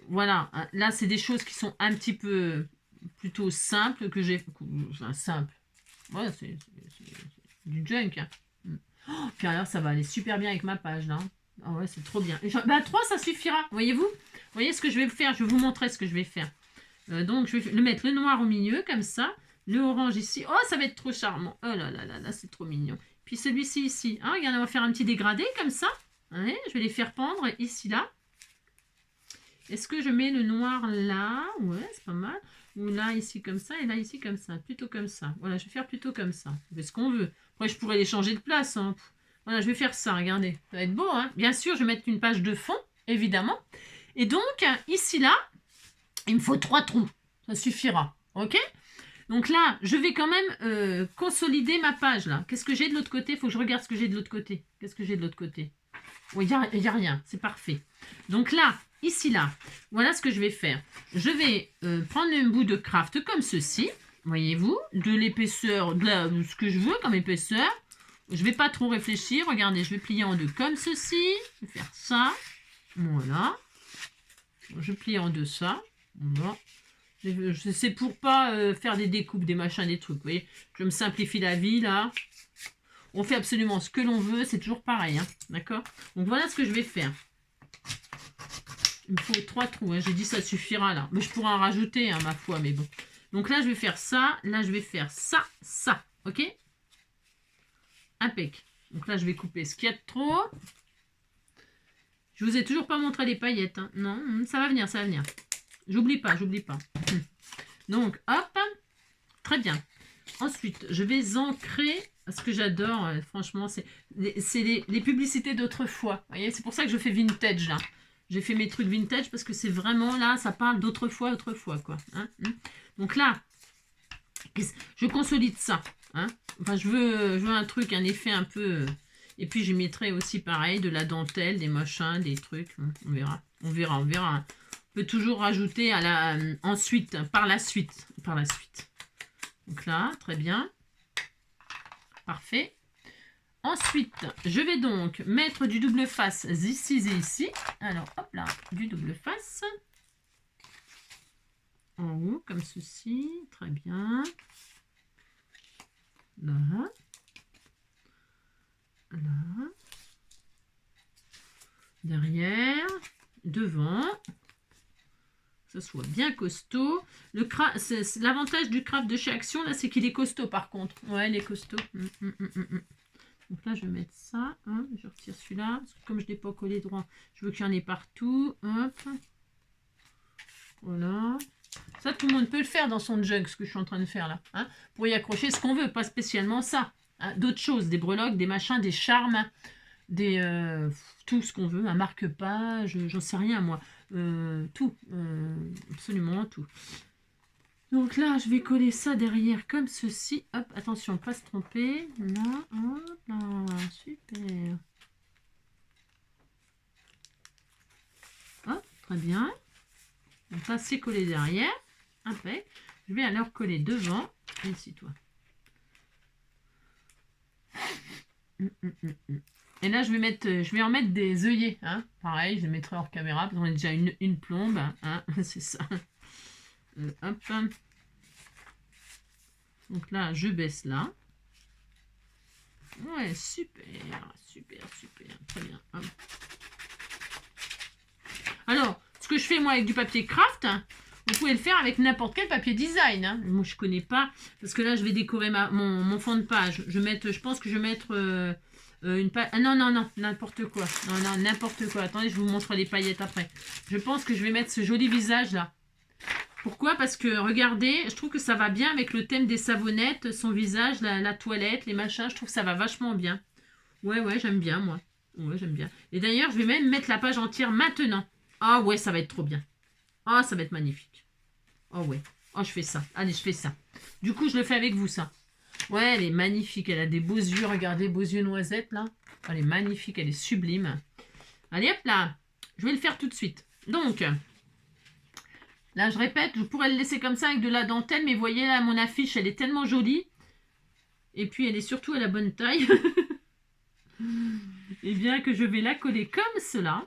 voilà. Là, c'est des choses qui sont un petit peu plutôt simples que j'ai... Enfin, simple. Voilà, c'est du junk, hein. Oh, puis alors, ça va aller super bien avec ma page, là. Ah ouais, c'est trop bien. 3, ça suffira, voyez-vous? Voyez ce que je vais faire? Je vais vous montrer ce que je vais faire. Donc, je vais mettre le noir au milieu, comme ça. Le orange ici. Oh, ça va être trop charmant. Oh là, c'est trop mignon. Puis celui-ci ici. Hein, regardez, on va faire un petit dégradé, comme ça. Ouais, je vais les faire pendre ici, là. Est-ce que je mets le noir là? Ouais, c'est pas mal. Ou là, ici, comme ça. Et là, ici, comme ça. Plutôt comme ça. Voilà, je vais faire plutôt comme ça. On fait ce qu'on veut. Après, je pourrais les changer de place. Hein. Voilà, je vais faire ça, regardez. Ça va être beau, hein. Bien sûr, je vais mettre une page de fond, évidemment. Et donc, ici, là, il me faut 3 trous. Ça suffira, ok? Donc là, je vais quand même consolider ma page, là. Qu'est-ce que j'ai de l'autre côté? Il faut que je regarde ce que j'ai de l'autre côté. Qu'est-ce que j'ai de l'autre côté? Oui, il n'y a rien, c'est parfait. Donc là, ici, là, voilà ce que je vais faire. Je vais prendre un bout de craft comme ceci, voyez-vous, de l'épaisseur, de ce que je veux comme épaisseur. Je ne vais pas trop réfléchir, regardez, je vais plier en deux comme ceci. Je vais faire ça, voilà. Je plie en deux ça, voilà. C'est pour pas faire des découpes, des machins, des trucs, vous voyez. Je me simplifie la vie, là. On fait absolument ce que l'on veut, c'est toujours pareil, hein, d'accord? Donc voilà ce que je vais faire. Il me faut 3 trous, hein. J'ai dit ça suffira là. Mais je pourrais en rajouter, hein, ma foi, mais bon. Donc là, je vais faire ça, là, je vais faire ça, ça, ok? Impec. Donc là, je vais couper ce qu'il y a de trop. Je vous ai toujours pas montré les paillettes, hein. Non, ça va venir, ça va venir. J'oublie pas, j'oublie pas. Donc, hop, très bien. Ensuite, je vais ancrer. Ce que j'adore, franchement, c'est les publicités d'autrefois. Vous voyez, c'est pour ça que je fais vintage, là. J'ai fait mes trucs vintage parce que c'est vraiment, là, ça parle d'autrefois, autrefois, quoi. Hein. Donc là, je consolide ça. Hein. Enfin, je veux un truc, un effet un peu... Et puis, je mettrai aussi, pareil, de la dentelle, des machins, des trucs. On verra, on verra, on verra. On peut toujours rajouter ensuite, par la suite. Donc là, très bien. Parfait. Ensuite, je vais donc mettre du double face ici et ici. Alors, hop là, du double face. En haut, comme ceci. Très bien. Là. Là. Derrière. Devant. Que ce soit bien costaud. L'avantage du craft de chez Action, là, c'est qu'il est costaud par contre. Ouais, il est costaud. Donc là, je vais mettre ça. Hein, je retire celui-là. Parce que comme je n'ai pas collé droit, je veux qu'il y en ait partout. Hop. Voilà. Ça, tout le monde peut le faire dans son jug, ce que je suis en train de faire là. Hein, pour y accrocher ce qu'on veut, pas spécialement ça. Hein, d'autres choses, des breloques, des machins, des charmes, tout ce qu'on veut, un marque-page, j'en sais rien moi. Tout. Absolument tout. Donc là, je vais coller ça derrière comme ceci. Hop, attention, pas se tromper. Là, hop, là, super. Hop, très bien. Donc là, c'est collé derrière. Après, je vais alors coller devant. Ici, toi. Et là, je vais en mettre des œillets. Hein. Pareil, je les mettrai hors caméra, parce qu'on a déjà une plombe. Hein. C'est ça. Hop. Donc là, je baisse là. Ouais, super, super, super. Très bien. Hop. Alors, ce que je fais moi avec du papier craft, vous pouvez le faire avec n'importe quel papier design. Hein. Moi, je connais pas, parce que là, je vais décorer mon fond de page. Je pense que je vais mettre une page... Ah non, non, non, n'importe quoi. Non, non, n'importe quoi. Attendez, je vous montre les paillettes après. Je pense que je vais mettre ce joli visage là. Pourquoi? Parce que, regardez, je trouve que ça va bien avec le thème des savonnettes, son visage, la toilette, les machins. Je trouve que ça va vachement bien. Ouais, ouais, j'aime bien, moi. Ouais, j'aime bien. Et d'ailleurs, je vais même mettre la page entière maintenant. Ah ouais, ça va être trop bien. Ah, ça va être magnifique. Oh ouais. Oh, je fais ça. Allez, je fais ça. Du coup, je le fais avec vous, ça. Ouais, elle est magnifique. Elle a des beaux yeux. Regardez, beaux yeux noisettes, là. Elle est magnifique. Elle est sublime. Allez, hop là. Je vais le faire tout de suite. Donc... Là, je répète, je pourrais le laisser comme ça avec de la dentelle, mais vous voyez là, mon affiche, elle est tellement jolie. Et puis, elle est surtout à la bonne taille. Et bien que je vais la coller comme cela.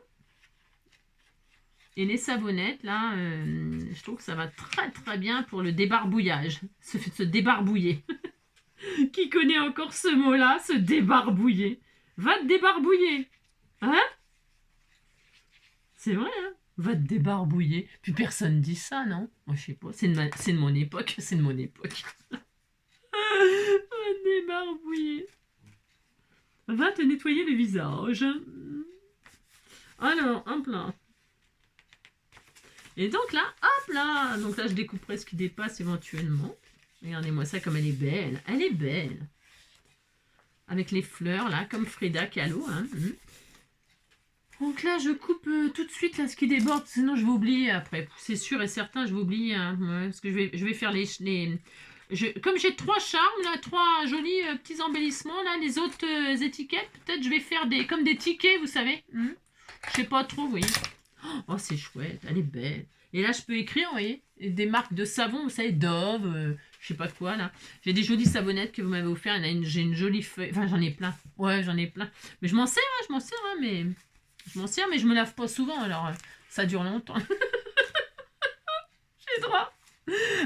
Et les savonnettes, là, je trouve que ça va très très bien pour le débarbouillage. Se débarbouiller. Qui connaît encore ce mot-là, se débarbouiller? Va te débarbouiller. Hein? C'est vrai, hein? Va te débarbouiller. Puis personne dit ça, non? Moi, je sais pas. C'est de mon époque. C'est de mon époque. Va te débarbouiller. Va te nettoyer le visage. Alors, hop là. Et donc là, hop là. Donc là, je découperai ce qui dépasse éventuellement. Regardez-moi ça comme elle est belle. Elle est belle. avec les fleurs, là, comme Frida Kahlo. Hein. Donc là, je coupe tout de suite là, ce qui déborde, sinon je vais oublier après. C'est sûr et certain, je vais oublier. Hein, parce que je vais faire comme j'ai 3 charmes, là, 3 jolis petits embellissements, là, les autres étiquettes, peut-être je vais faire comme des tickets, vous savez. Je sais pas trop, vous voyez. Oh, c'est chouette, elle est belle. Et là, je peux écrire, vous voyez, des marques de savon, vous savez, Dove, je sais pas quoi, là. J'ai des jolies savonnettes que vous m'avez offert. J'ai une jolie feuille. Enfin, j'en ai plein. Ouais, j'en ai plein. Mais je m'en sers, mais... Je m'en sers, mais je me lave pas souvent, alors ça dure longtemps. J'ai droit.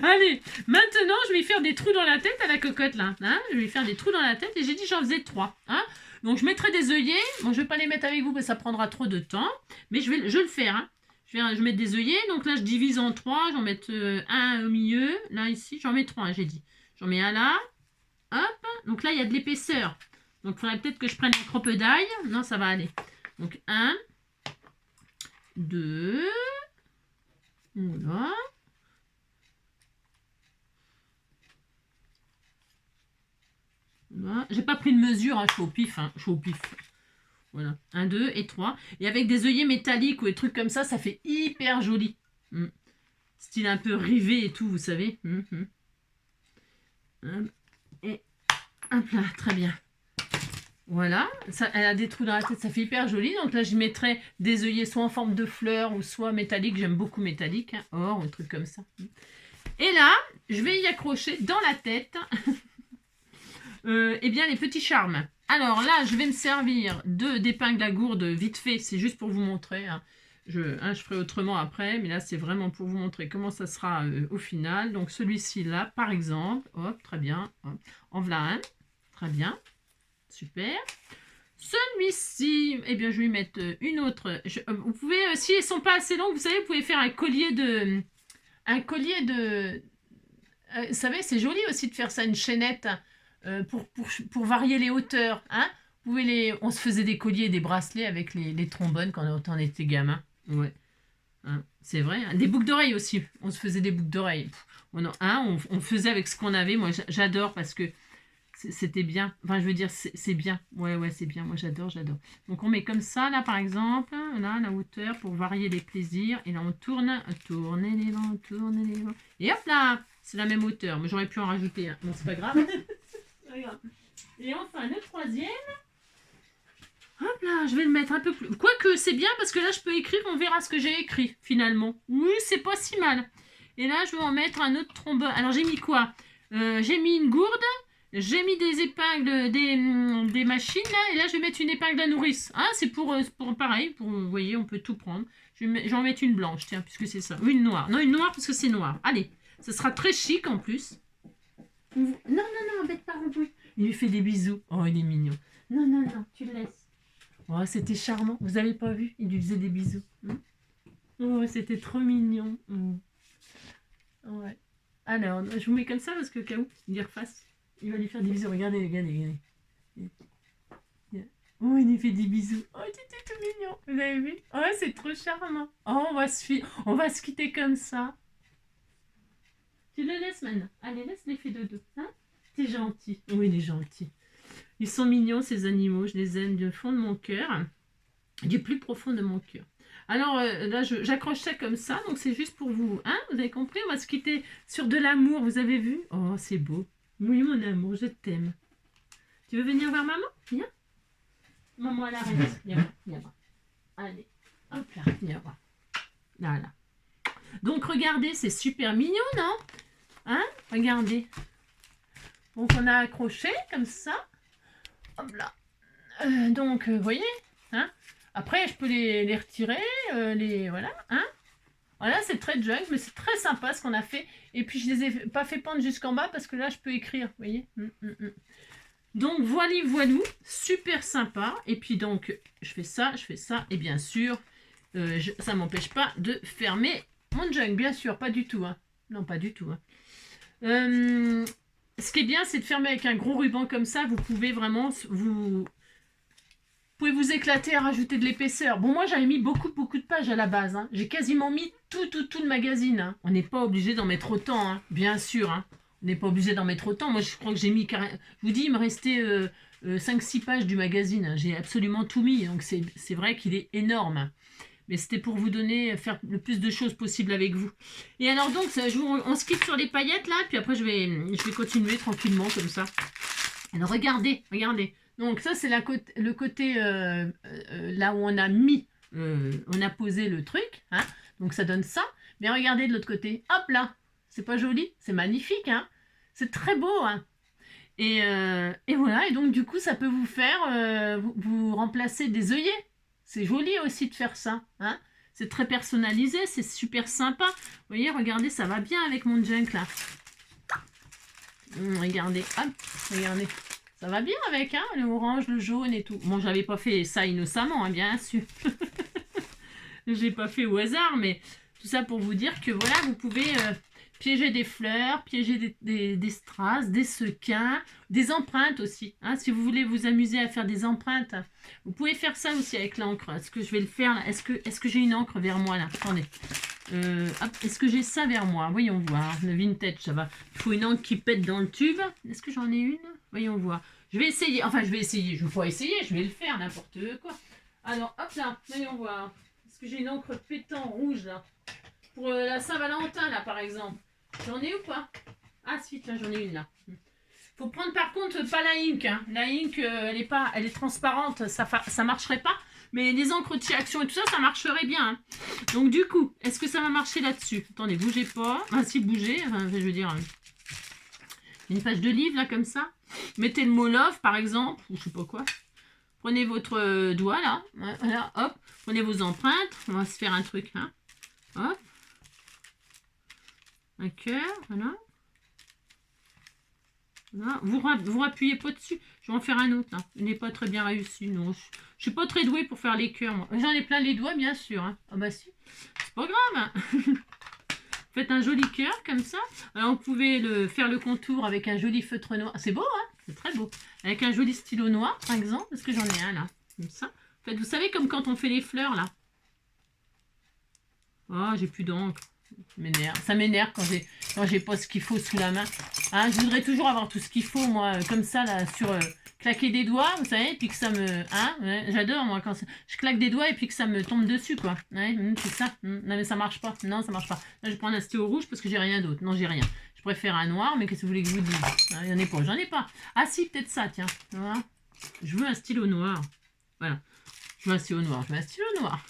Allez, maintenant, je vais faire des trous dans la tête à la cocotte, là. Hein, je vais faire des trous dans la tête, et j'ai dit j'en faisais 3. Hein. Donc, je mettrai des œillets. Bon, je vais pas les mettre avec vous, parce que ça prendra trop de temps. Mais je vais le faire, hein. Je vais mettre des œillets. Donc là, je divise en 3. J'en mets un au milieu. Là, ici, j'en mets 3, hein, j'ai dit. J'en mets un là. Hop. Donc là, il y a de l'épaisseur. Donc, il faudrait peut-être que je prenne un crope d'ail. Non, ça va aller. Donc 1, 2, voilà. Voilà. J'ai pas pris de mesure, hein, je suis au pif. Hein, je suis au pif. Voilà, 1, 2 et 3. Et avec des œillets métalliques ou des trucs comme ça fait hyper joli. Style un peu rivé et tout, vous savez. Et hop là, très bien. Voilà, elle a des trous dans la tête, ça fait hyper joli. Donc là, je mettrai des œillets soit en forme de fleurs ou soit métalliques. J'aime beaucoup métallique, hein, or ou un truc comme ça. Et là, je vais y accrocher dans la tête eh bien, les petits charmes. Alors là, je vais me servir d'épingle à gourde vite fait. C'est juste pour vous montrer. Hein. Je ferai autrement après, mais là, c'est vraiment pour vous montrer comment ça sera au final. Donc celui-ci là, par exemple. Hop, très bien. Hop. En voilà un. Très bien. Super. Celui-ci, eh bien, je vais lui mettre une autre. Vous pouvez, si elles sont pas assez longues, vous savez, vous pouvez faire un collier de... vous savez, c'est joli aussi de faire ça, une chaînette, pour varier les hauteurs. Hein. Vous pouvez on se faisait des colliers et des bracelets avec les trombones quand on était gamin. Ouais. Hein, c'est vrai. Hein. Des boucles d'oreilles aussi. On se faisait des boucles d'oreilles. On faisait avec ce qu'on avait. Moi, j'adore parce que c'était bien. Enfin, je veux dire, c'est bien. Ouais, c'est bien. Moi, j'adore. Donc, on met comme ça, là, par exemple. Là, la hauteur pour varier les plaisirs. Et là, on tourne les vents. Et hop là, c'est la même hauteur. Mais j'aurais pu en rajouter. Hein. Bon, c'est pas grave. Et enfin, le troisième. Hop là, je vais le mettre un peu plus. Quoique, c'est bien parce que là, je peux écrire. On verra ce que j'ai écrit, finalement. Oui, c'est pas si mal. Et là, je vais en mettre un autre trombone. Alors, j'ai mis quoi j'ai mis une gourde. J'ai mis des épingles, des machines, là, et là, je vais mettre une épingle à nourrice. Ah, c'est pour pareil, vous voyez, on peut tout prendre. Je vais en mettre une blanche, tiens, puisque c'est ça. Ou une noire. Non, une noire, parce que c'est noir. Allez, ce sera très chic, en plus. Non, embête pas, il lui fait des bisous. Oh, il est mignon. Non, tu le laisses. Oh, c'était charmant. Vous avez pas vu? Il lui faisait des bisous. Oh, c'était trop mignon. Ouais. Alors, je vous mets comme ça, parce que, au cas où, il y refasse. Il va lui faire des bisous. Regardez. Oh, il lui fait des bisous. Oh, c'était tout mignon. Vous avez vu? Oh, c'est trop charmant. Oh, on va se quitter comme ça. Tu le laisses maintenant. Allez, laisse les faire dodo. Hein? T'es gentil. Oui, il est gentil. Ils sont mignons, ces animaux. Je les aime du fond de mon cœur. Du plus profond de mon cœur. Alors, là, j'accroche ça comme ça. Donc, c'est juste pour vous. Hein? Vous avez compris? On va se quitter sur de l'amour. Vous avez vu? Oh, c'est beau. Oui, mon amour, je t'aime. Tu veux venir voir maman? Viens. Maman, elle arrête. Viens voir. Allez, hop là, viens voir. Là. Donc, regardez, c'est super mignon, non? Hein? Regardez. Donc, on a accroché comme ça. Hop là. Donc, vous voyez? Hein? Après, je peux les retirer. Voilà. Hein? Voilà, c'est très junk, mais c'est très sympa ce qu'on a fait. Et puis, je les ai pas fait pendre jusqu'en bas parce que là, je peux écrire. Vous voyez? Donc, voilou, super sympa. Et puis, donc, je fais ça. Et bien sûr, ça ne m'empêche pas de fermer mon junk. Bien sûr, pas du tout. Hein. Non, pas du tout. Hein. Ce qui est bien, c'est de fermer avec un gros ruban comme ça. Vous pouvez vraiment vous vous éclater à rajouter de l'épaisseur. Bon, moi, j'avais mis beaucoup de pages à la base. Hein. J'ai quasiment mis tout le magazine. Hein. On n'est pas obligé d'en mettre autant, hein. Bien sûr. Hein. On n'est pas obligé d'en mettre autant. Moi, je crois que j'ai mis... Je vous dis, il me restait 5-6 pages du magazine. Hein. J'ai absolument tout mis, donc c'est vrai qu'il est énorme. Mais c'était pour vous donner, faire le plus de choses possible avec vous. Et alors donc, on se quitte sur les paillettes là, puis après je vais continuer tranquillement comme ça. Alors regardez. Donc ça c'est le côté là où on a mis, on a posé le truc. Hein. Donc ça donne ça. Mais regardez de l'autre côté. Hop là. C'est pas joli? C'est magnifique. Hein. C'est très beau. Hein. Et voilà. Et donc du coup ça peut vous faire, vous remplacer des œillets. C'est joli aussi de faire ça. Hein. C'est très personnalisé. C'est super sympa. Vous voyez, regardez, ça va bien avec mon junk là. Regardez. Hop. Regardez. Ça va bien avec, hein, le orange, le jaune et tout. Bon, j'avais pas fait ça innocemment, hein, bien sûr. J'ai pas fait au hasard, mais tout ça pour vous dire que voilà, vous pouvez piéger des fleurs, piéger des strass, des sequins, des empreintes aussi. Hein, si vous voulez vous amuser à faire des empreintes, vous pouvez faire ça aussi avec l'encre. Est-ce que je vais le faire là? Est-ce que j'ai une encre vers moi là? Attendez. Est-ce que j'ai ça vers moi? Voyons voir. Le vintage, ça va. Il faut une encre qui pète dans le tube. Est-ce que j'en ai une? Voyons voir. Je vais essayer. Enfin, je vais essayer. Je ne vais pas essayer. Je vais le faire, n'importe quoi. Alors, hop là. Voyons voir. Est-ce que j'ai une encre pétant rouge là? Pour la Saint-Valentin là, par exemple. J'en ai ou pas? Ah, si, tiens, j'en ai une là. Faut prendre par contre pas la ink. Hein. La ink, elle est transparente. Ça marcherait pas. Mais les encres de chez Action et tout ça, ça marcherait bien. Hein. Donc du coup, est-ce que ça va marcher là-dessus? Attendez, bougez pas. Ah si, bougez. Enfin, je veux dire, une page de livre là comme ça. Mettez le mot love par exemple, ou je sais pas quoi. Prenez votre doigt là. Voilà, hop. Prenez vos empreintes. On va se faire un truc. Hein. Hop. Un cœur, voilà. Voilà. Vous appuyez pas dessus. Je vais en faire un autre. Hein. Il n'est pas très bien réussi. Non, je suis pas très douée pour faire les cœurs. Moi. J'en ai plein les doigts, bien sûr. Hein. Ah bah si. C'est pas grave. Hein. Faites un joli cœur comme ça. Alors, vous pouvez faire le contour avec un joli feutre noir. C'est beau, hein? C'est très beau. Avec un joli stylo noir, par exemple. Parce que j'en ai un là. Comme ça. En fait, vous savez, comme quand on fait les fleurs là. Oh, j'ai plus d'encre. Ça m'énerve quand j'ai pas ce qu'il faut sous la main. Hein, je voudrais toujours avoir tout ce qu'il faut, moi, comme ça, là, sur claquer des doigts, vous savez, et puis que ça me... Hein, ouais, j'adore, moi, quand je claque des doigts et puis que ça me tombe dessus, quoi. Ouais, c'est ça. Non, mais ça marche pas. Non, ça marche pas. Là, je prends un stylo rouge parce que j'ai rien d'autre. Non, j'ai rien. Je préfère un noir, mais qu'est-ce que vous voulez que je vous dise? Il y en a pas. J'en ai pas. Ah si, peut-être ça, tiens. Voilà. Je veux un stylo noir. Voilà. Je veux un stylo noir. Je veux un stylo noir.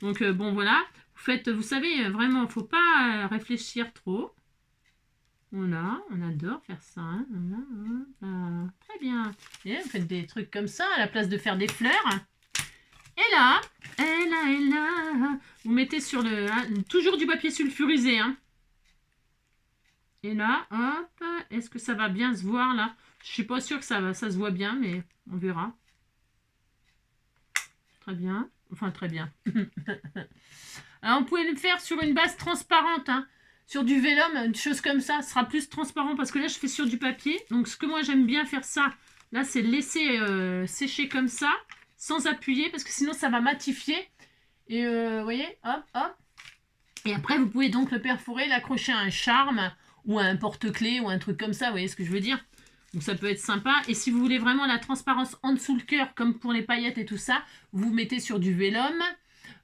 Donc, bon, voilà. Vous savez, vraiment, il ne faut pas réfléchir trop. Voilà, on adore faire ça. Hein. Voilà. Très bien. Et vous faites des trucs comme ça à la place de faire des fleurs. Et là, vous mettez sur le... Hein, toujours du papier sulfurisé. Hein. Et là, hop, est-ce que ça va bien se voir là? Je ne suis pas sûre que ça se voit bien, mais on verra. Très bien. Enfin, très bien. Alors, on pouvait le faire sur une base transparente, hein, sur du vélum, une chose comme ça. Ce sera plus transparent parce que là, je fais sur du papier. Donc, ce que moi, j'aime bien faire ça, là, c'est laisser sécher comme ça, sans appuyer, parce que sinon, ça va matifier. Et vous voyez, hop, hop. Et après, vous pouvez donc le perforer, l'accrocher à un charme ou à un porte-clés ou un truc comme ça. Vous voyez ce que je veux dire? Donc, ça peut être sympa. Et si vous voulez vraiment la transparence en dessous le cœur, comme pour les paillettes et tout ça, vous mettez sur du vélum.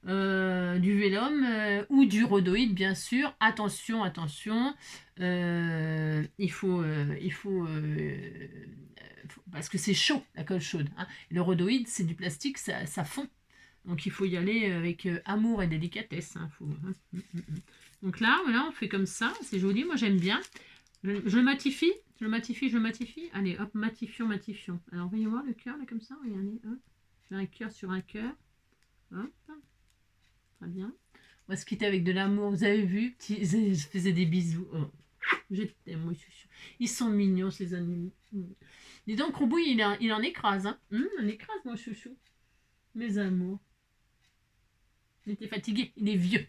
Ou du rhodoïde bien sûr. Attention, il faut parce que c'est chaud la colle chaude. Hein. Le rhodoïde c'est du plastique, ça fond. Donc il faut y aller avec amour et délicatesse. Hein. Donc là, voilà, on fait comme ça, c'est joli, moi j'aime bien. Je le matifie. Allez, hop, matifions. Alors voyez voir le cœur là comme ça, regardez, hop. Un cœur sur un cœur. Hop. Très bien. On va se quitter avec de l'amour. Vous avez vu, je faisais des bisous. Oh. Je t'aime, moi, chouchou. Ils sont mignons, ces animaux. Dis donc, Roubouille, il en écrase. Hein. On écrase, mon chouchou. Mes amours. Il était fatigué. Il est vieux.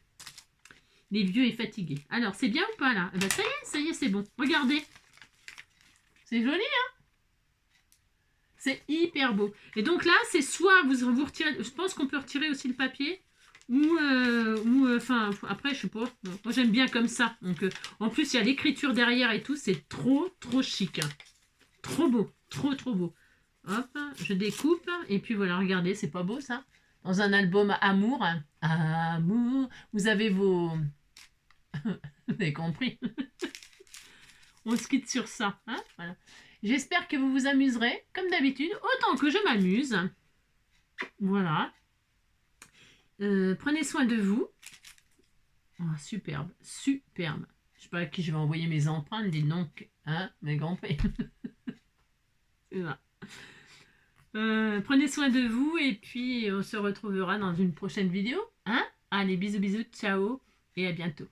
Il est vieux et fatigué. Alors, c'est bien ou pas, là? Ben, ça y est, c'est bon. Regardez. C'est joli, hein? C'est hyper beau. Et donc là, c'est soit vous retirez... Je pense qu'on peut retirer aussi le papier. Enfin, après, je sais pas. Moi, j'aime bien comme ça. Donc, en plus, il y a l'écriture derrière et tout. C'est trop chic. Hein. Trop beau. Trop beau. Hop, je découpe. Et puis voilà, regardez, c'est pas beau ça? Dans un album amour. Amour. Vous avez vos... Vous avez compris. On se quitte sur ça. Hein, voilà. J'espère que vous vous amuserez, comme d'habitude, autant que je m'amuse. Voilà. Prenez soin de vous. Oh, superbe, superbe. Je sais pas à qui je vais envoyer mes empreintes, dis donc, hein, mes grands-pères. C'est ça. Prenez soin de vous et puis on se retrouvera dans une prochaine vidéo. Hein? Allez, bisous, bisous, ciao et à bientôt.